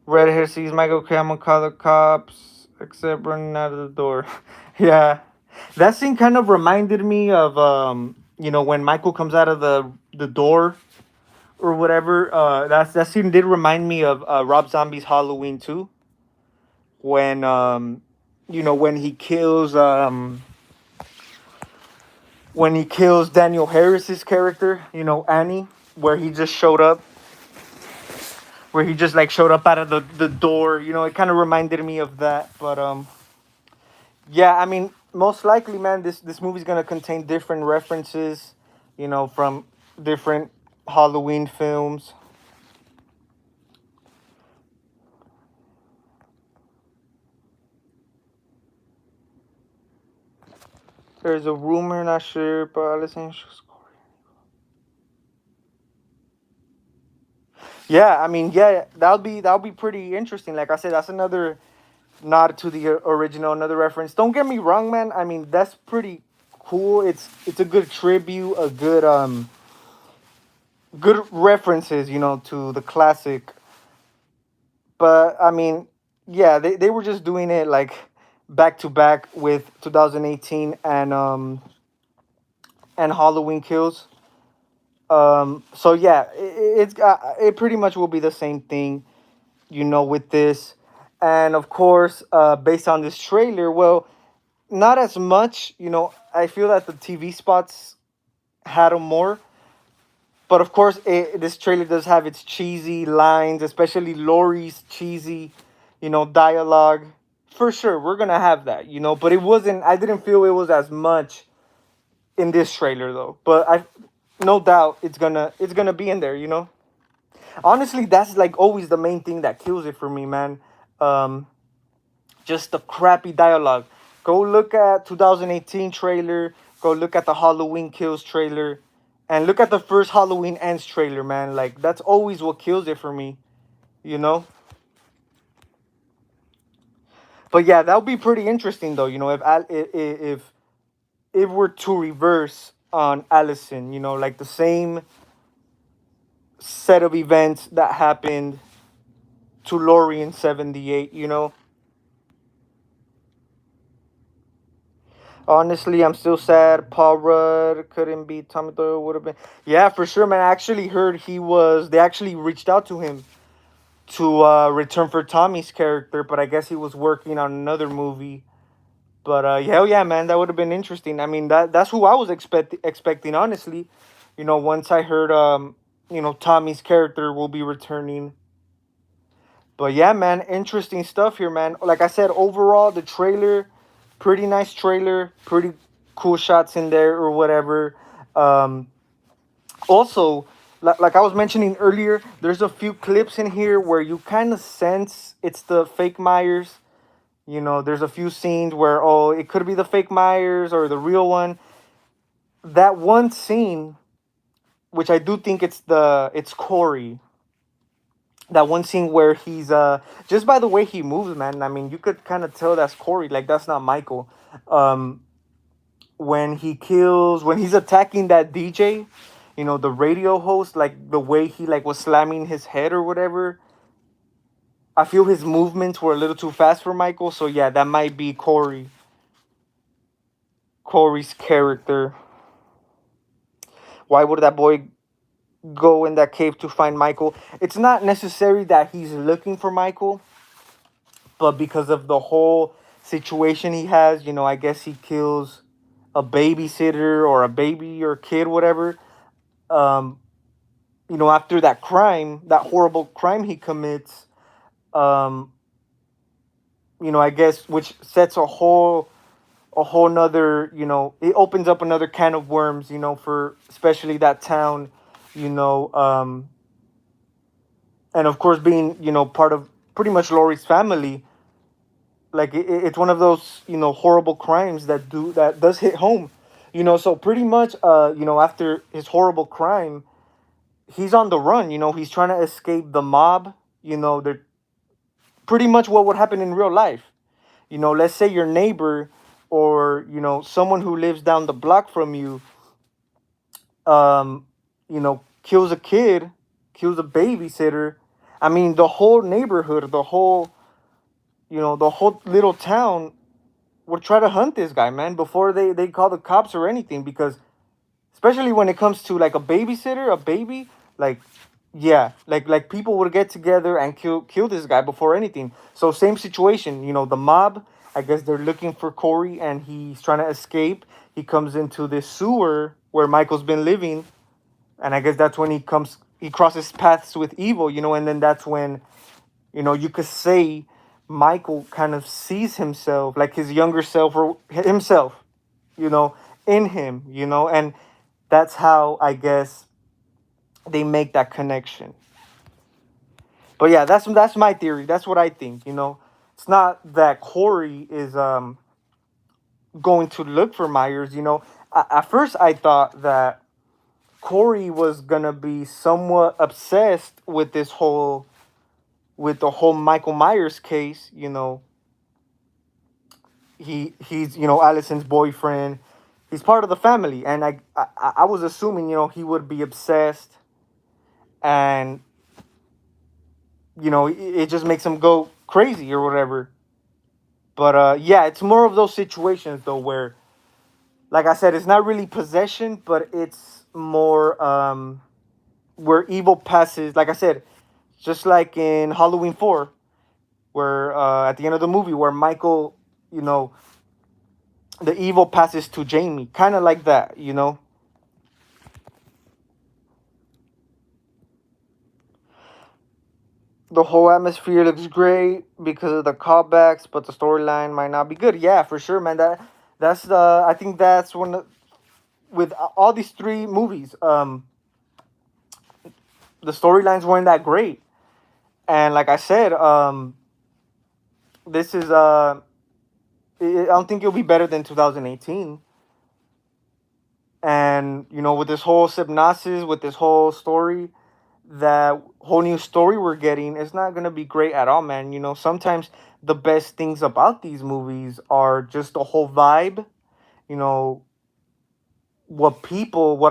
Red hair sees Michael Cameron call the cops, except running out of the door. Yeah, that scene kind of reminded me of when Michael comes out of the door or whatever. That scene did remind me of Rob Zombie's Halloween 2, when when he kills Daniel Harris's character, Annie, where he just showed up. Where he just like showed up out of the door. It kind of reminded me of that. But yeah, I mean, most likely, man, this movie's gonna contain different references, from different Halloween films. There's a rumor, not sure, but Allison. Yeah, I mean, yeah, that'll be pretty interesting. Like I said, that's another nod to the original, another reference. Don't get me wrong, man. I mean, that's pretty cool. It's a good tribute, a good references, to the classic. But I mean, yeah, they were just doing it like back to back with 2018 and Halloween Kills. So yeah, it pretty much will be the same thing, with this. And of course, based on this trailer, well, not as much. I feel that the TV spots had them more, but of course, this trailer does have its cheesy lines, especially Laurie's cheesy, dialogue. For sure, we're gonna have that, But it wasn't. I didn't feel it was as much in this trailer though. But no doubt, it's gonna be in there. Honestly, that's like always the main thing that kills it for me, man. Um, just the crappy dialogue. Go look at 2018 trailer. Go look at the Halloween Kills trailer, and look at the first Halloween Ends trailer, man. Like that's always what kills it for me, you know. But yeah, that would be pretty interesting though. If we're to reverse on Allison, like the same set of events that happened to Laurie in '78. Honestly, I'm still sad. Paul Rudd couldn't be Tommy Doyle. Would have been. Yeah, for sure, man. I actually heard he was. They actually reached out to him to return for Tommy's character, but I guess he was working on another movie. But hell yeah, man, that would have been interesting. I mean, that's who I was expecting, honestly. Once I heard Tommy's character will be returning. But yeah, man, interesting stuff here, man. Like I said, overall, the trailer, pretty nice trailer, pretty cool shots in there or whatever. Um, Also, like I was mentioning earlier, there's a few clips in here where you kind of sense it's the fake Myers. There's a few scenes where, oh, it could be the fake Myers or the real one. That one scene, which I do think it's Corey. That one scene where he's just by the way he moves, man. I mean, you could kind of tell that's Corey. Like that's not Michael. Um, when he's attacking that DJ, the radio host, like the way he like was slamming his head or whatever. I feel his movements were a little too fast for Michael. So yeah, that might be Corey's character. Why would that boy go in that cave to find Michael? It's not necessary that he's looking for Michael, but because of the whole situation he has, I guess he kills a babysitter or a baby or kid, whatever. Um, After that crime, that horrible crime he commits, um, I guess which sets a whole nother, it opens up another can of worms, for especially that town, you know, um, and of course being, part of pretty much Laurie's family. Like it's one of those, horrible crimes that does hit home, so pretty much, after his horrible crime, he's on the run. He's trying to escape the mob. They're pretty much what would happen in real life. Let's say your neighbor or someone who lives down the block from you, kills a kid, kills a babysitter. I mean, the whole neighborhood, the whole little town would try to hunt this guy, man, before they call the cops or anything, because especially when it comes to like a babysitter, a baby, like yeah, like people would get together and kill this guy before anything. So same situation, the mob. I guess they're looking for Corey, and he's trying to escape. He comes into this sewer where Michael's been living, and I guess that's when he crosses paths with evil, and then that's when, you could say Michael kind of sees himself, like his younger self or himself, you know, in him, and that's how I guess they make that connection. But yeah, that's my theory. That's what I think. It's not that Corey is going to look for Myers. At first I thought that Corey was gonna be somewhat obsessed with the whole Michael Myers case. He's Allison's boyfriend. He's part of the family, and I was assuming he would be obsessed, and it just makes him go crazy or whatever. But yeah, it's more of those situations though where, like I said, it's not really possession, but it's more where evil passes. Like I said, just like in Halloween 4, where at the end of the movie, where Michael, the evil passes to Jamie, kind of like that. The whole atmosphere looks great because of the callbacks, but the storyline might not be good. Yeah, for sure, man. That's the I think that's with all these three movies, the storylines weren't that great, and like I said, this is I don't think it'll be better than 2018. And with this whole hypnosis, with this whole story, that whole new story we're getting, it's not gonna be great at all, man. Sometimes the best things about these movies are just the whole vibe. You know what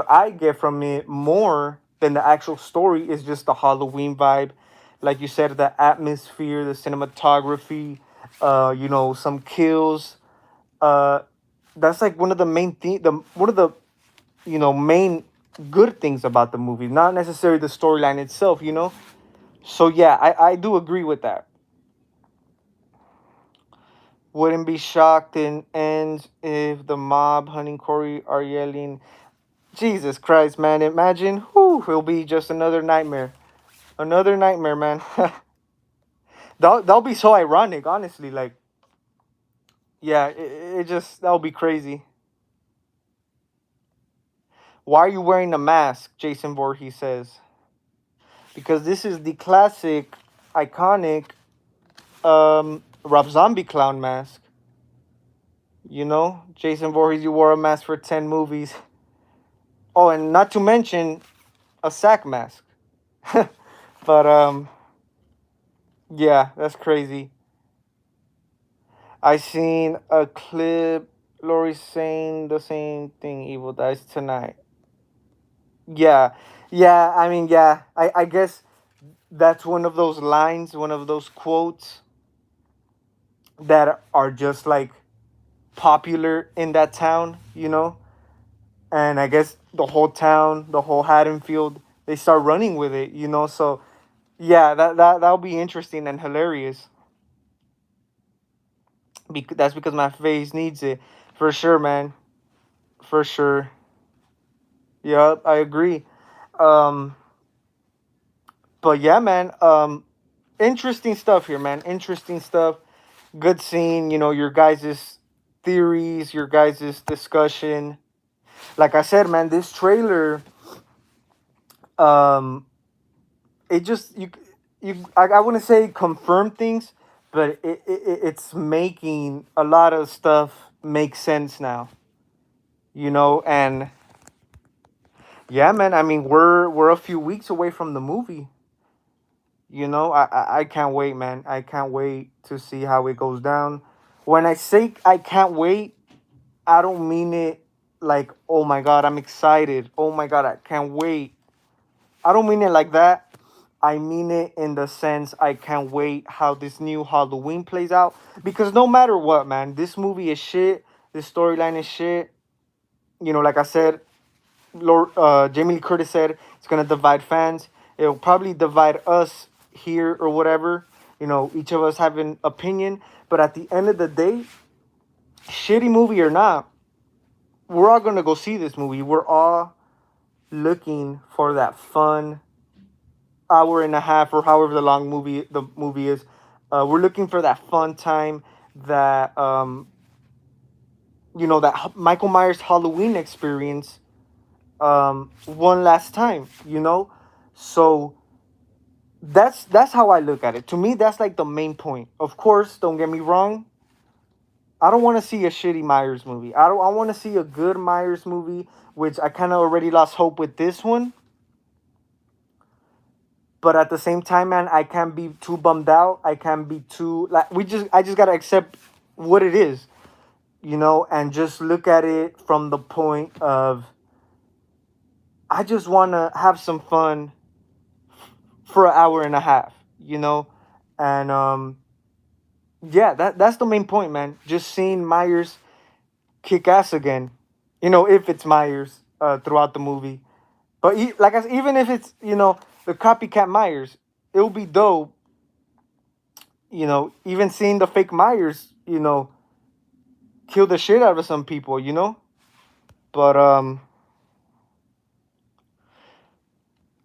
I get from it more than the actual story is just the Halloween vibe, like you said, the atmosphere, the cinematography, some kills. Uh, that's like one of the main one of the main good things about the movie, not necessarily the storyline itself. So yeah, I do agree with that. Wouldn't be shocked in ends if the mob hunting Corey are yelling, Jesus Christ, man. Imagine, whew, it'll be just another nightmare. Another nightmare, man. That'll be so ironic, honestly. Like, yeah, it just, that'll be crazy. Why are you wearing a mask? Jason Voorhees says. Because this is the classic, iconic Rob Zombie clown mask. Jason Voorhees, you wore a mask for 10 movies. Oh, and not to mention a sack mask. But yeah, that's crazy. I seen a clip. Lori saying the same thing. Evil dies tonight. Yeah, yeah. I mean, yeah. I guess that's one of those lines, one of those quotes that are just like popular in that town. And I guess the whole town, the whole Haddonfield, they start running with it. So yeah, that'll be interesting and hilarious. That's because my face needs it, for sure, man, for sure. Yep, I agree. Um, but yeah, man. Interesting stuff here, man. Interesting stuff. Good seeing, your guys' theories, your guys' discussion. Like I said, man, this trailer, um, it just I wouldn't say confirm things, but it's making a lot of stuff make sense now. And yeah, man. I mean, we're a few weeks away from the movie. I can't wait, man. I can't wait to see how it goes down. When I say I can't wait, I don't mean it like, oh my God, I'm excited. Oh my God, I can't wait. I don't mean it like that. I mean it in the sense I can't wait how this new Halloween plays out. Because no matter what, man, this movie is shit. This storyline is shit. Like I said, Jamie Lee Curtis said it's gonna divide fans. It'll probably divide us here or whatever. Each of us have an opinion. But at the end of the day, shitty movie or not, we're all gonna go see this movie. We're all looking for that fun hour and a half or however the long movie is We're looking for that fun time, that that Michael Myers Halloween experience, one last time. So that's how I look at it. To me, that's like the main point. Of course, don't get me wrong. I don't want to see a shitty Myers movie. I want to see a good Myers movie, which I kind of already lost hope with this one. But at the same time, man, I can't be too bummed out. I can't be too like I just got to accept what it is, and just look at it from the point of I just want to have some fun for an hour and a half, and yeah, that's the main point, man. Just seeing Myers kick ass again, if it's Myers throughout the movie. But like I said, even if it's the copycat Myers, it'll be dope. Even seeing the fake Myers, kill the shit out of some people. But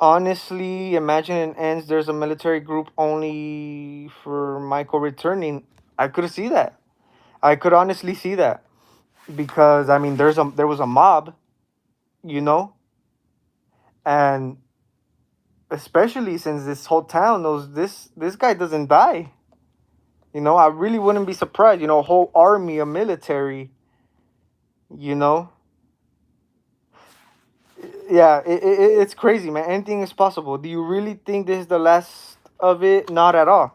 honestly, imagine it ends. There's a military group only for Michael returning. I could see that. I could honestly see that because I mean, there was a mob, you know, and especially since this whole town knows this guy doesn't die. I really wouldn't be surprised. A whole army, a military. You know, yeah, it's crazy, man. Anything is possible. Do you really think this is the last of it? Not at all.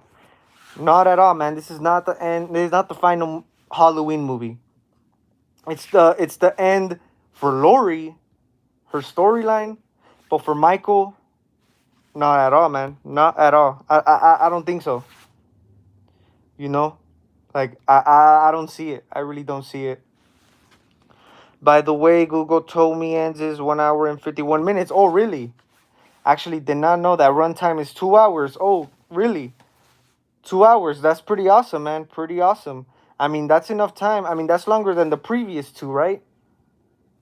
Not at all, man. This is not the end. This is not the final Halloween movie. It's the end for Laurie, her storyline, but for Michael, not at all, man. Not at all. I don't think so. You know, like I don't see it. I really don't see it. By the way, Google told me ends is 1 hour and 51 minutes. Oh, really? Actually, did not know that runtime is 2 hours. Oh, really? 2 hours. That's pretty awesome, man. Pretty awesome. I mean, that's enough time. I mean, that's longer than the previous two, right?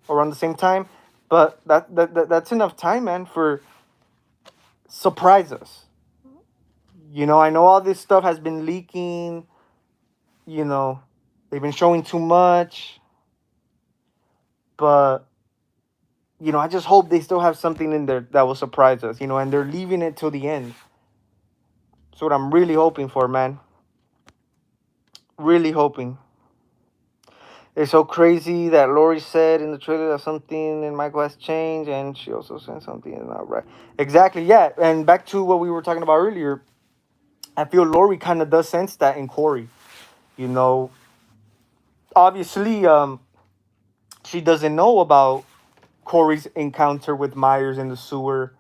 Around the same time. But that's enough time, man, for surprise us. I know all this stuff has been leaking. You know, they've been showing too much. But, I just hope they still have something in there that will surprise us, and they're leaving it till the end. That's what I'm really hoping for, man. Really hoping. It's so crazy that Lori said in the trailer that something in Michael has changed, and she also said something is not right. Exactly, yeah. And back to what we were talking about earlier, I feel Lori kind of does sense that in Corey. You know, obviously, she doesn't know about Corey's encounter with Myers in the sewer,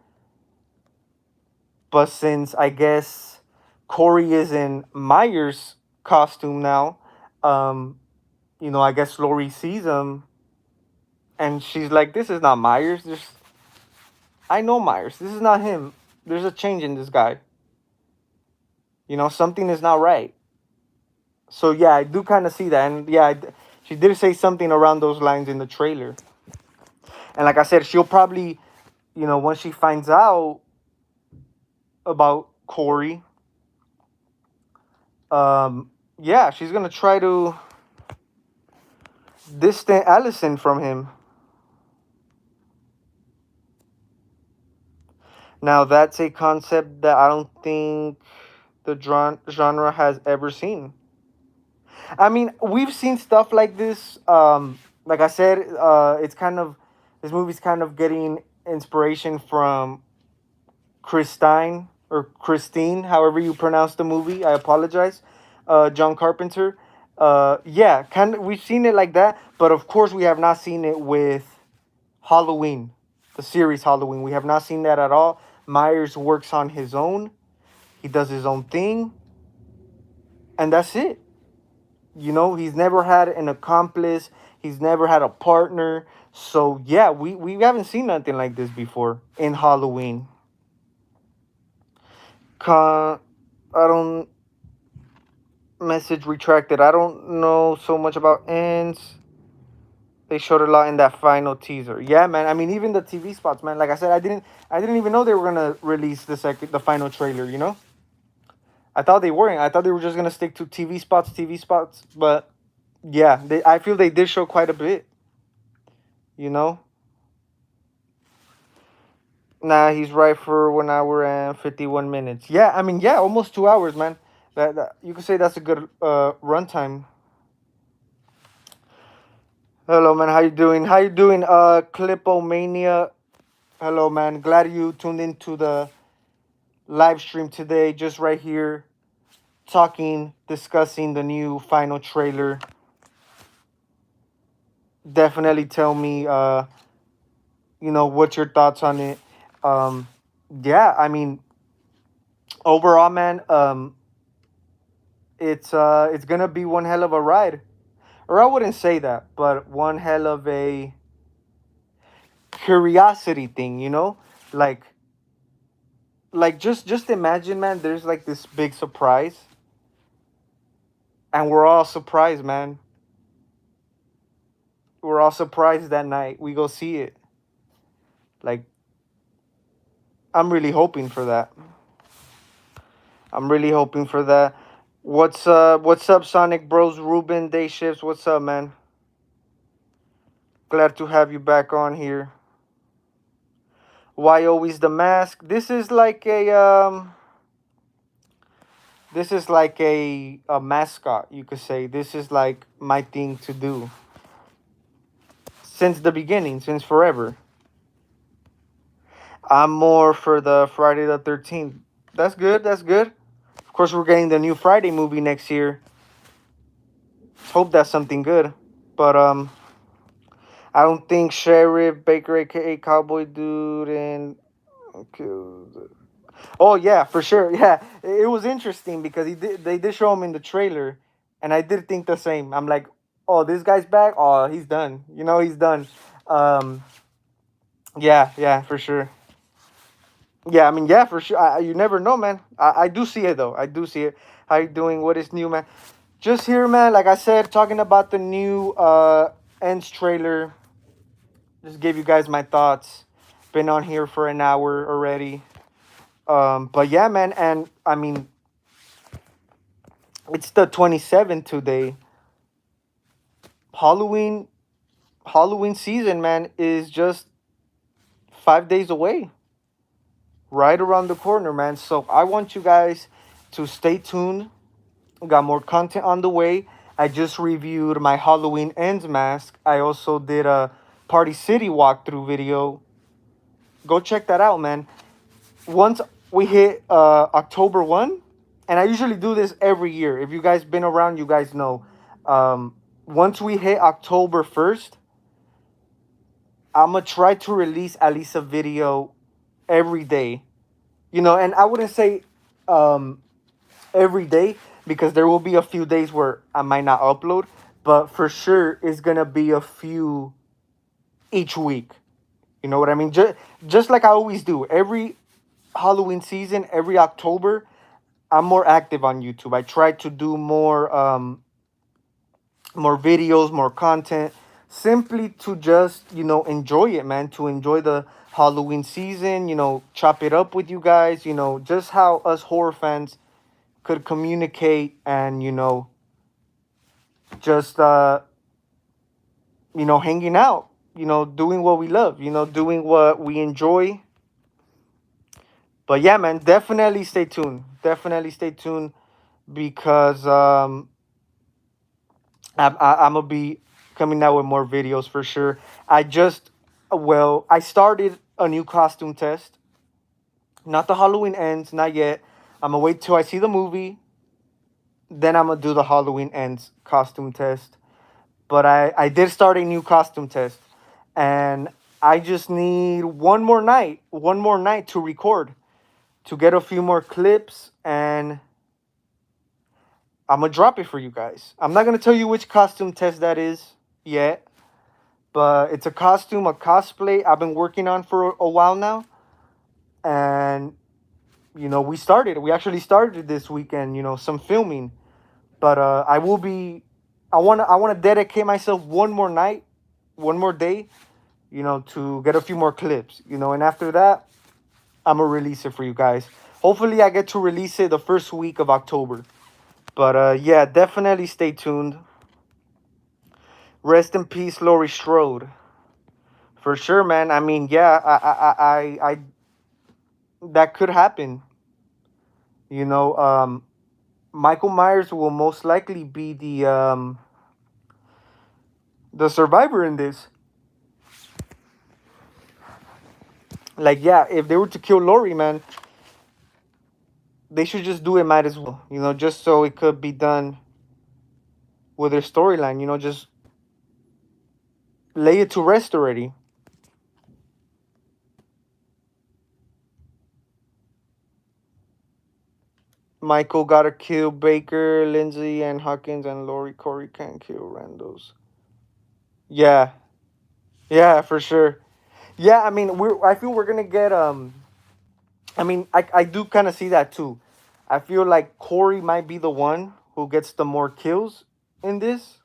but since I guess Corey is in Myers' costume now, I guess Lori sees him, and she's like, "This is not Myers. I know Myers. This is not him. There's a change in this guy. Something is not right." So yeah, I do kind of see that, and yeah, she did say something around those lines in the trailer. And like I said, she'll probably, once she finds out about Corey, yeah, she's gonna try to distant Allison from him. Now that's a concept that I don't think the genre has ever seen. I mean, we've seen stuff like this. Like I said, it's kind of this movie's kind of getting inspiration from Christine, however you pronounce the movie. I apologize, John Carpenter. Yeah, kind of. We've seen it like that, but of course we have not seen it with Halloween, the series Halloween. We have not seen that at all. Myers works on his own. He does his own thing, and that's it. He's never had an accomplice. He's never had a partner. So yeah, we haven't seen nothing like this before in Halloween. I don't message retracted. I don't know so much about ends. They showed a lot in that final teaser. Yeah, man. I mean, even the TV spots, man. Like I said, I didn't even know they were gonna release the final trailer. I thought they weren't. I thought they were just gonna stick to TV spots. But yeah, I feel they did show quite a bit. You know. Nah, he's right for 1 hour and 51 minutes. Yeah, I mean, yeah, almost 2 hours, man. That you could say that's a good runtime. Hello, man. How you doing? How you doing? Clipomania. Hello, man. Glad you tuned into the live stream today. Just right here, talking, discussing the new final trailer. Definitely tell me, what's your thoughts on it. Um, yeah, I mean, overall, man, it's gonna be one hell of a ride. Or I wouldn't say that, but one hell of a curiosity thing, like just imagine, man, there's like this big surprise, and we're all surprised, man. We're all surprised that night we go see it. Like, I'm really hoping for that. I'm really hoping for that. What's up, Sonic Bros? Ruben Day Shifts, what's up, man? Glad to have you back on here. Why always the mask? This is like a mascot, you could say. This is like my thing to do since the beginning, since forever. I'm more for the Friday the 13th. That's good. That's good. Of course, we're getting the new Friday movie next year. Let's hope that's something good. But I don't think Sheriff Baker, aka Cowboy Dude, and okay. Oh yeah, for sure. Yeah, it was interesting because they did show him in the trailer, and I did think the same. I'm like, oh, this guy's back. Oh, he's done. He's done. Um, yeah, yeah, for sure. Yeah, I mean, yeah, for sure. You never know, man. I do see it though. I do see it. How you doing? What is new, man? Just here, man. Like I said, talking about the new Ends trailer. Just gave you guys my thoughts. Been on here for an hour already. But yeah, man, and I mean, it's the 27th today. Halloween, Halloween season, man, is just 5 days away. Right around the corner, man. So I want you guys to stay tuned. Got more content on the way. I just reviewed my Halloween Ends mask. I also did a Party City walkthrough video. Go check that out, man. Once we hit October 1, and I usually do this every year. If you guys been around, you guys know. Once we hit October 1st, I'm going to try to release at least a video every day. And I wouldn't say every day because there will be a few days where I might not upload, but for sure it's going to be a few each week. You know what I mean? Just like I always do. Every Halloween season, every October, I'm more active on YouTube. I try to do more videos, more content, simply to just, enjoy it, man, to enjoy the Halloween season, chop it up with you guys, just how us horror fans could communicate and, just, hanging out, doing what we love, doing what we enjoy. But yeah, man, definitely stay tuned. Definitely stay tuned because I'm gonna be coming out with more videos for sure. I started a new costume test. Not the Halloween Ends, not yet. I'm gonna wait till I see the movie. Then I'm gonna do the Halloween Ends costume test. But I did start a new costume test, and I just need one more night to record, to get a few more clips, and I'm gonna drop it for you guys. I'm not gonna tell you which costume test that is yet, but it's a cosplay I've been working on for a while now, and we actually started this weekend. Some filming, but I wanna dedicate myself one more night, one more day, to get a few more clips, and after that, I'm gonna release it for you guys. Hopefully, I get to release it the first week of October. But yeah, definitely stay tuned. Rest in peace, Laurie Strode. For sure, man. I mean, yeah, that could happen. You know, Michael Myers will most likely be the survivor in this. Like, yeah, if they were to kill Laurie, man, they should just do it. Might as well, just so it could be done with their storyline. Just lay it to rest already. Michael gotta kill Baker, Lindsay, and Hawkins, and Laurie Corey can't kill Randos. Yeah, yeah, for sure. Yeah, I mean, I feel we're gonna get. I mean, I do kind of see that too. I feel like Corey might be the one who gets the more kills in this,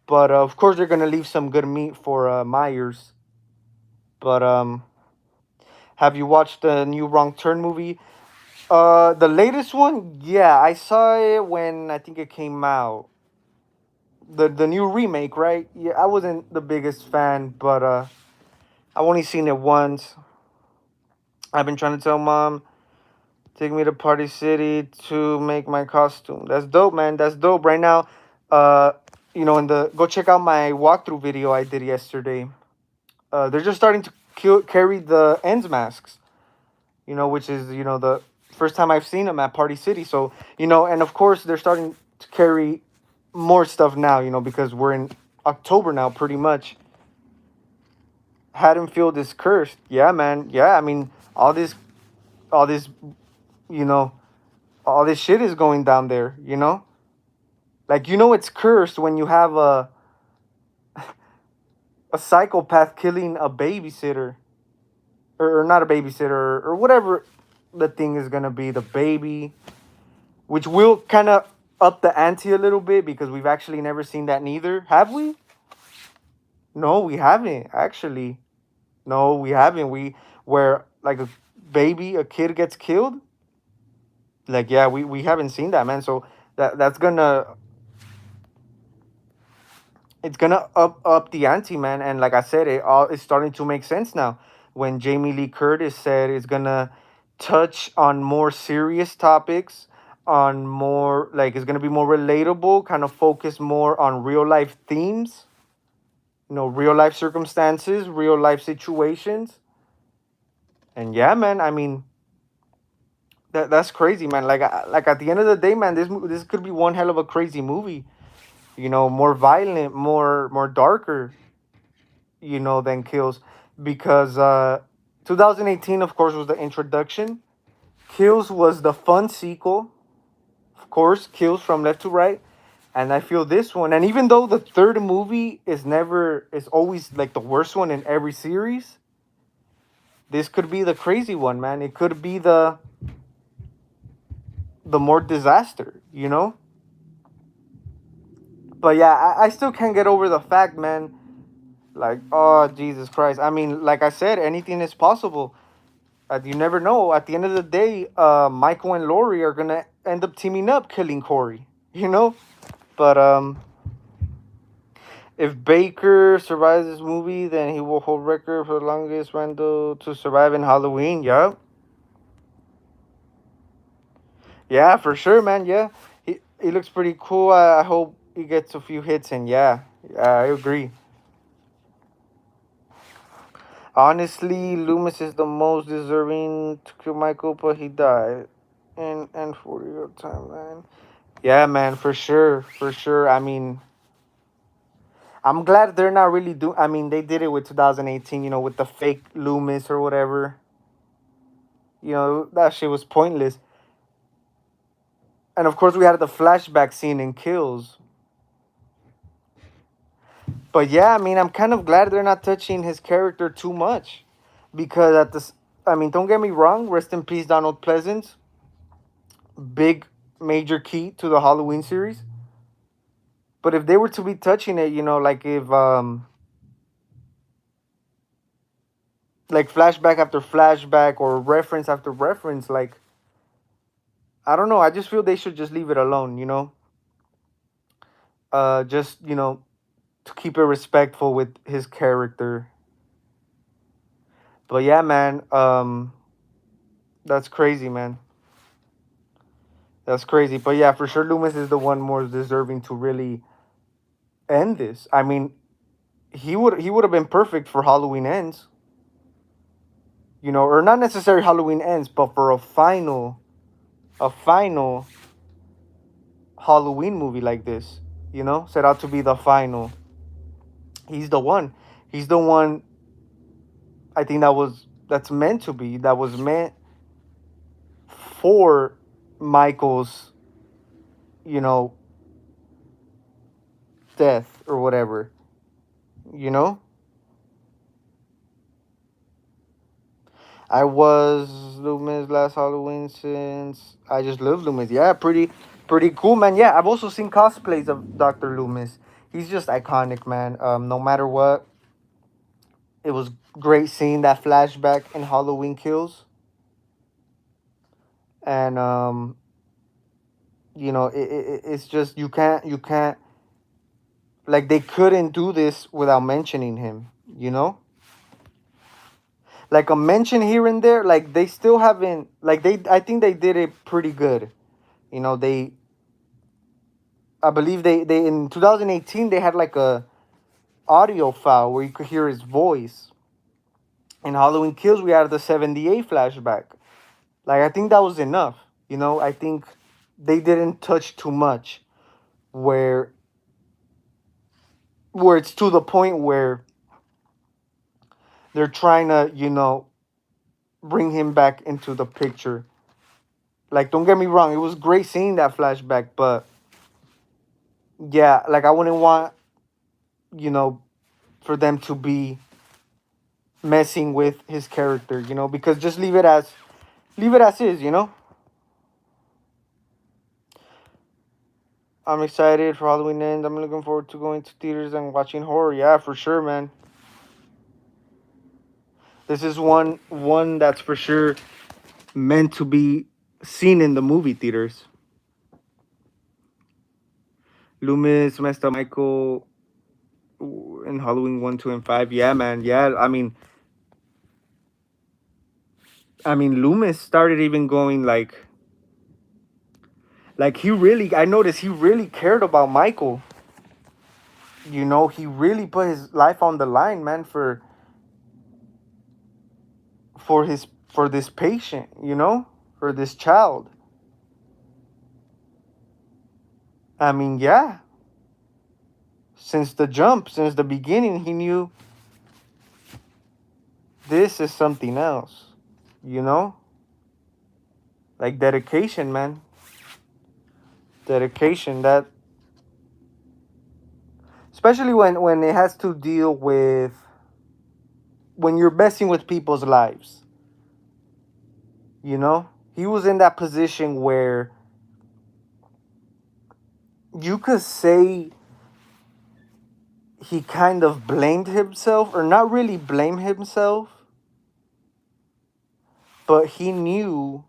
but of course they're gonna leave some good meat for Myers. But have you watched the new Wrong Turn movie? The latest one, yeah, I saw it when I think it came out. The new remake, right? Yeah, I wasn't the biggest fan, but I've only seen it once. I've been trying to tell mom take me to Party City to make my costume. That's dope, man. That's dope. Right now, uh, in the go check out my walkthrough video I did yesterday. They're just starting to carry the ends masks. Which is the first time I've seen them at Party City. So and of course they're starting to carry more stuff now. Because we're in October now, pretty much. Haddonfield is cursed. Yeah, man. Yeah, I mean all this, you know, all this shit is going down there. Like it's cursed when you have a psychopath killing a babysitter, or not a babysitter, or whatever the thing is gonna be, the baby, which will kind of up the ante a little bit because we've actually never seen that neither, have we? No, we haven't actually. No, we haven't. Where like a kid gets killed. Like, yeah, we haven't seen that, man. So that's gonna it's gonna up the ante, man. And like I said, it all is starting to make sense now. When Jamie Lee Curtis said it's gonna touch on more serious topics, on more like it's gonna be more relatable, kind of focus more on real life themes, real life circumstances, real life situations. And yeah, man, I mean that's crazy, man. Like at the end of the day, man, this could be one hell of a crazy movie. More violent, more darker, than Kills, because 2018, of course, was the introduction. Kills was the fun sequel, of course. Kills from left to right, and I feel this one. And even though the third movie is always like the worst one in every series, this could be the crazy one, man. It could be the more disaster. But yeah, I still can't get over the fact, man. Like, oh Jesus Christ! I mean, like I said, anything is possible. You never know. At the end of the day, Michael and Laurie are gonna end up teaming up, killing Corey. But if Baker survives this movie, then he will hold record for the longest Randall to survive in Halloween. Yeah, yeah, for sure, man. Yeah, he looks pretty cool. I hope he gets a few hits, and yeah, I agree. Honestly, Loomis is the most deserving to kill Michael, but he died in 40-year timeline. Yeah, man, for sure, for sure. I mean, I'm glad they're not really doing. I mean, they did it with 2018, with the fake Loomis or whatever. That shit was pointless. And of course, we had the flashback scene in Kills. But yeah, I mean, I'm kind of glad they're not touching his character too much, because I mean, don't get me wrong. Rest in peace, Donald Pleasance. Big major key to the Halloween series. But if they were to be touching it, like if like flashback after flashback or reference after reference. Like, I don't know. I just feel they should just leave it alone. Just to keep it respectful with his character. But yeah, man. That's crazy, man. That's crazy. But yeah, for sure, Loomis is the one more deserving to really end this. I mean, he would have been perfect for Halloween Ends. Or not necessarily Halloween Ends, but for a final Halloween movie like this. Set out to be the final. He's the one. He's the one. I think that's meant to be. That was meant for Michael's, you know, death or whatever. You know, I was Loomis last Halloween since I just love Loomis. Yeah, pretty cool, man. Yeah, I've also seen cosplays of Dr. Loomis. He's just iconic, man. No matter what, it was great seeing that flashback in Halloween Kills, and it's just you can't like they couldn't do this without mentioning him. Like a mention here and there, like they still haven't, like I think they did it pretty good. They, I believe they in 2018 they had like a audio file where you could hear his voice. In Halloween Kills we had the 78 flashback. Like I think that was enough. I think they didn't touch too much where it's to the point where they're trying to bring him back into the picture. Like, don't get me wrong, it was great seeing that flashback, but yeah, like I wouldn't want you know for them to be messing with his character, because just leave it as is. I'm excited for Halloween Ends. I'm looking forward to going to theaters and watching horror. Yeah, for sure, man. This is one that's for sure meant to be seen in the movie theaters. Loomis messed up Michael in Halloween 1, 2, and 5. Yeah, man. Yeah, I mean, Loomis started even going like I noticed he really cared about Michael. He really put his life on the line, man, for this patient, for this child. I mean, yeah. Since the beginning, he knew this is something else, you know? Like dedication, man. Dedication that especially when it has to deal with when you're messing with people's lives. He was in that position where you could say he kind of blamed himself, or not really blame himself, but he knew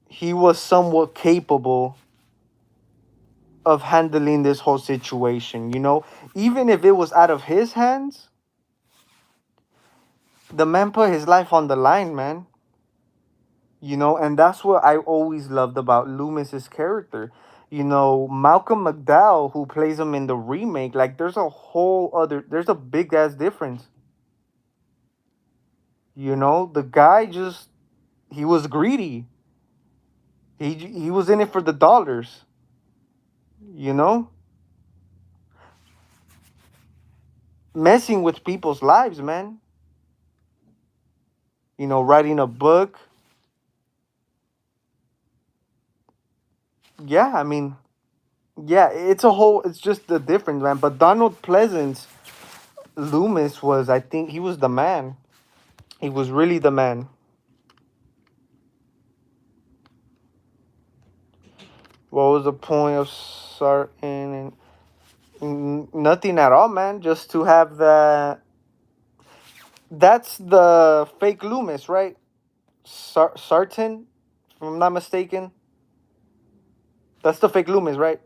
he was somewhat capable of handling this whole situation. Even if it was out of his hands, the man put his life on the line, man. And that's what I always loved about Loomis's character. Malcolm McDowell, who plays him in the remake, like there's a big ass difference. The guy just, he was greedy. He was in it for the dollars. You know, messing with people's lives, man. Writing a book. Yeah, I mean, yeah, it's just the difference, man. But Donald Pleasance, Loomis was, I think he was the man. He was really the man. What was the point of starting? Nothing at all, man. Just to have that. That's the fake Loomis, right? Sartain, if I'm not mistaken. That's the fake Loomis, right?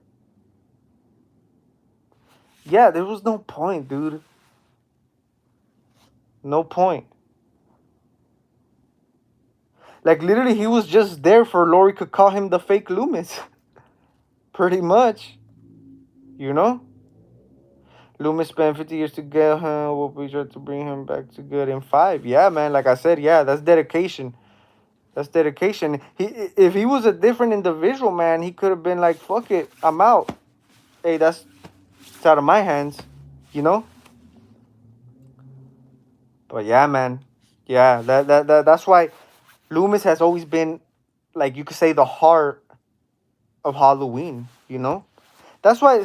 Yeah, there was no point, dude. No point. Like literally, he was just there for Lori could call him the fake Loomis. Pretty much, you know. Loomis spent 50 years to get him. Will be sure to bring him back to good in 5. Yeah, man. Like I said, yeah, that's dedication. That's dedication. If he was a different individual, man, he could have been like, "Fuck it, I'm out. Hey, that's it's out of my hands," you know. But yeah, man. Yeah, that's why Loomis has always been, like you could say, the heart of Halloween. You know. That's why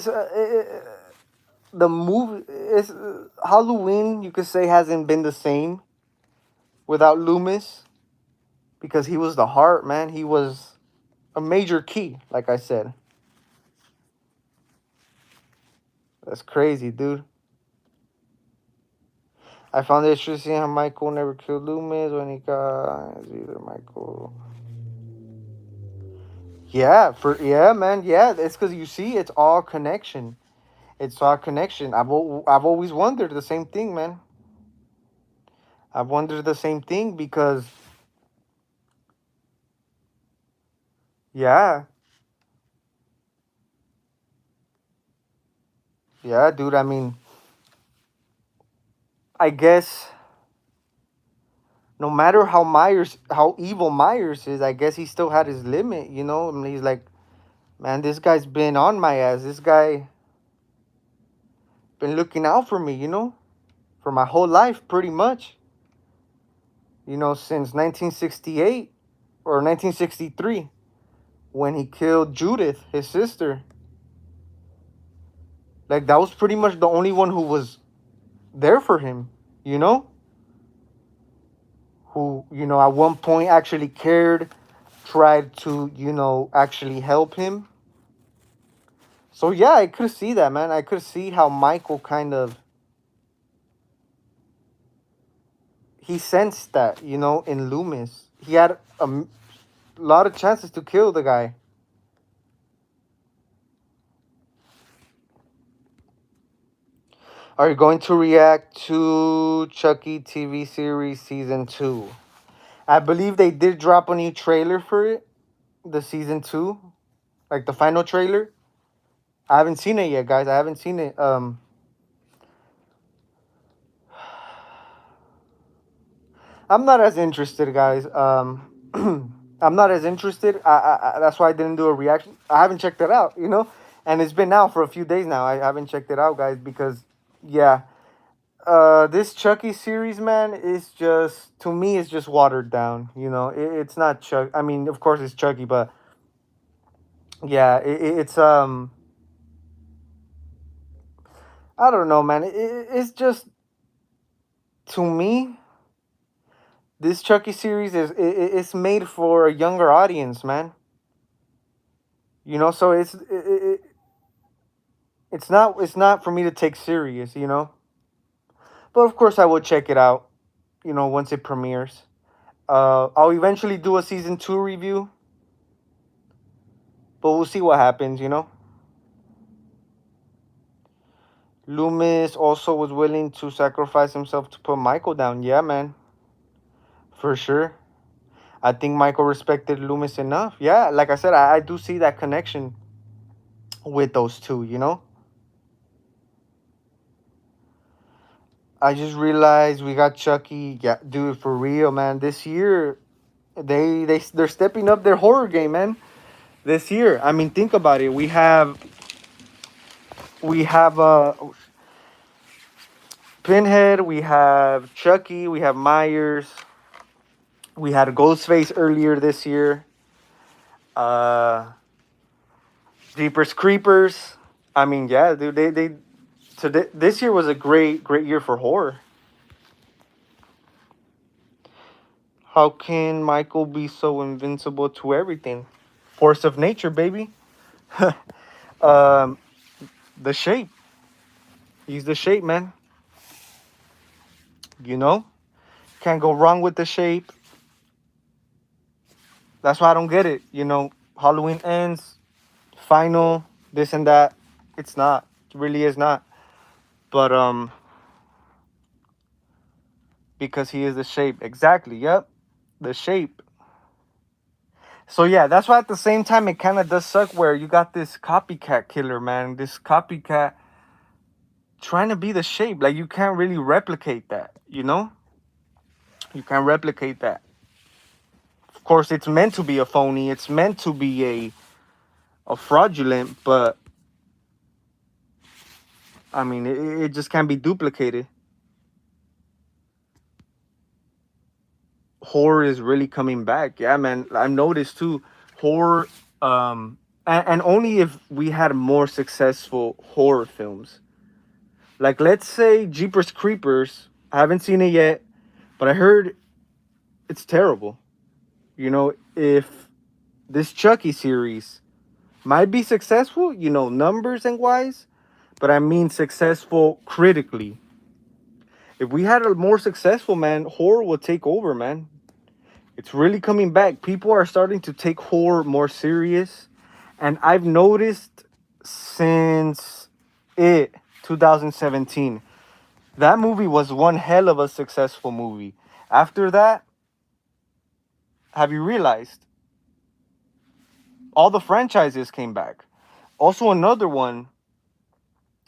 the movie is Halloween. You could say hasn't been the same without Loomis because he was the heart, man. He was a major key, like I said. That's crazy, dude. I found it interesting how Michael never killed Loomis when he got either Michael. Yeah, man. Yeah, it's because you see, it's all connection. It's all connection. I've always wondered the same thing, man. I've wondered the same thing because yeah, yeah, dude. I mean, I guess no matter how evil Myers is, I guess he still had his limit. You know, I mean, he's like, man, this guy's been on my ass. This guy been looking out for me. You know, for my whole life, pretty much. You know, since 1968 or 1963 when he killed Judith, his sister. Like that was pretty much the only one who was there for him, you know? Who, at one point actually cared, tried to, actually help him. So yeah, I could see that, man. I could see how Michael kind of he sensed that, in Loomis. He had a lot of chances to kill the guy. Are you going to react to Chucky TV series season 2? I believe they did drop a new trailer for it, the season 2, like the final trailer. I haven't seen it yet, guys. I haven't seen it. I'm not as interested, guys. I'm not as interested. That's why I didn't do a reaction. I haven't checked it out, and it's been out for a few days now. I haven't checked it out, guys, because yeah, this Chucky series, man, is just to me, it's just watered down. It's not Chuck. I mean, of course, it's Chucky, but yeah, it's I don't know, man. It's just to me, this Chucky series it's made for a younger audience, man. So it's not for me to take serious, But of course, I will check it out, once it premieres. I'll eventually do a season 2 review, but we'll see what happens, Loomis also was willing to sacrifice himself to put Michael down. Yeah, man, for sure. I think Michael respected Loomis enough. Yeah, like I said, I do see that connection with those two, I just realized we got Chucky. Yeah, dude, for real, man. This year, they're stepping up their horror game, man. This year, I mean, think about it. We have Pinhead, we have Chucky, we have Myers, we had Ghostface earlier this year. Uh, Jeepers Creepers. I mean, yeah, dude. This year was a great year for horror. How can Michael be so invincible to everything? Force of nature, baby. um, the shape. He's the shape, man. You know. Can't go wrong with the shape. That's why I don't get it. Halloween ends, final, this and that. It's not. It really is not. But because he is the shape. Exactly. Yep. The shape. So yeah, that's why at the same time it kind of does suck where you got this copycat killer, man. This copycat trying to be the shape. Like you can't really replicate that, you know? You can't replicate that. Of course, it's meant to be a phony. It's meant to be a fraudulent, but I mean, it just can't be duplicated. Horror is really coming back. Yeah, man. I've noticed too. Horror, and only if we had more successful horror films. Like, let's say Jeepers Creepers. I haven't seen it yet, but I heard it's terrible. If this Chucky series might be successful, numbers and wise, but I mean successful critically. If we had a more successful, man, horror will take over, man. It's really coming back. People are starting to take horror more serious. And I've noticed since 2017, that movie was one hell of a successful movie. After that, have you realized all the franchises came back? Also, another one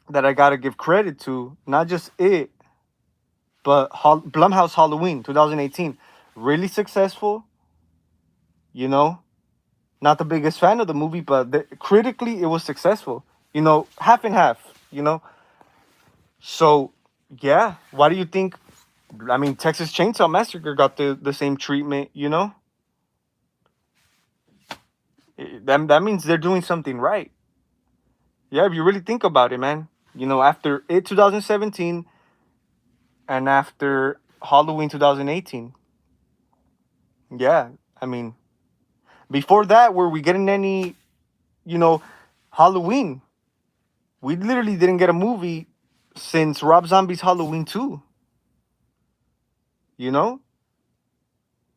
that I gotta give credit to, not just but Blumhouse Halloween 2018, really successful. Not the biggest fan of the movie, but critically it was successful. Half and half. So yeah, why do you think? I mean, Texas Chainsaw Massacre got the same treatment. That means they're doing something right. Yeah, if you really think about it, man. After 2017 and after Halloween 2018. Yeah, I mean, before that, were we getting any, Halloween? We literally didn't get a movie since Rob Zombie's Halloween 2.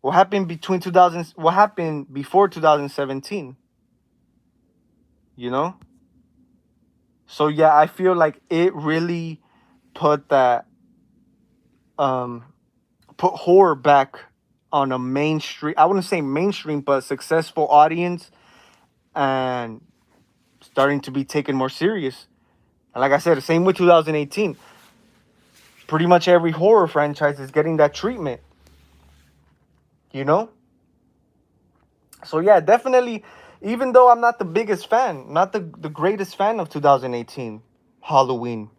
What happened between 2000? What happened before 2017? You know? So yeah, I feel like it really put that put horror back on a mainstream, I wouldn't say mainstream, but successful audience, and starting to be taken more serious. And like I said, the same with 2018. Pretty much every horror franchise is getting that treatment. So yeah, definitely, even though I'm not the biggest fan, not the greatest fan of 2018 Halloween,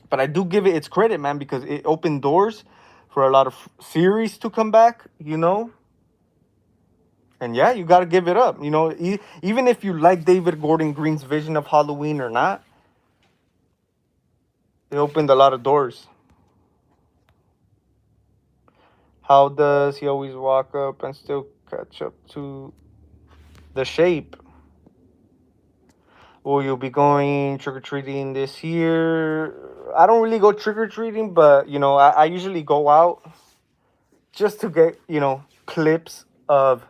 but I do give it its credit, man, because it opened doors for a lot of series to come back, And yeah, you got to give it up. Even if you like David Gordon Green's vision of Halloween or not, it opened a lot of doors. How does he always walk up and still catch up to the shape? Will you be going trick-or-treating this year? I don't really go trick-or-treating, but, I usually go out just to get, clips of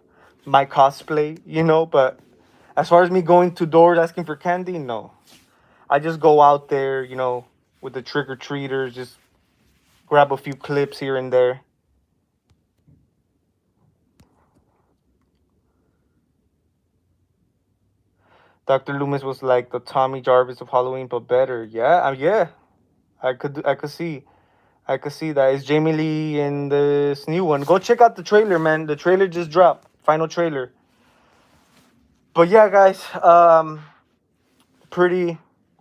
my cosplay, but as far as me going to doors asking for candy, no. I just go out there, with the trick-or-treaters, just grab a few clips here and there. Dr. Loomis was like the Tommy Jarvis of Halloween, but better. Yeah, yeah. I could see that. It's Jamie Lee in this new one. Go check out the trailer, man. The trailer just dropped. Final trailer. But yeah, guys, pretty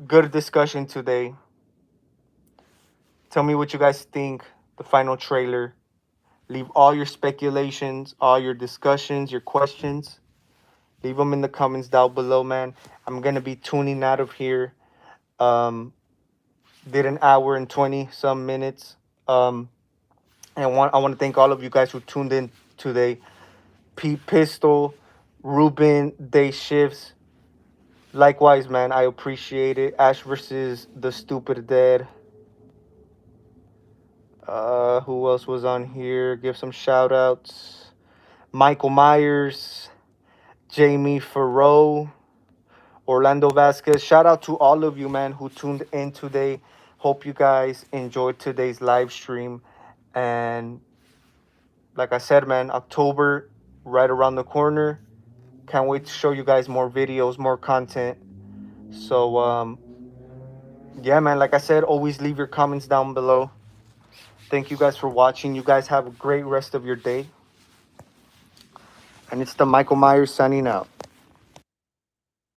good discussion today. Tell me what you guys think. The final trailer. Leave all your speculations, all your discussions, your questions. Leave them in the comments down below, man. I'm gonna be tuning out of here. Did an hour and 20 some minutes. And I want to thank all of you guys who tuned in today. Pete Pistol, Ruben, Day Shifts. Likewise, man, I appreciate it. Ash versus the Stupid Dead. Who else was on here? Give some shout outs. Michael Myers, Jamie Farrow, Orlando Vasquez. Shout out to all of you, man, who tuned in today. Hope you guys enjoyed today's live stream. And like I said, man, October right around the corner. Can't wait to show you guys more videos, more content. So, yeah, man, like I said, always leave your comments down below. Thank you guys for watching. You guys have a great rest of your day. And it's the Michael Myers signing out.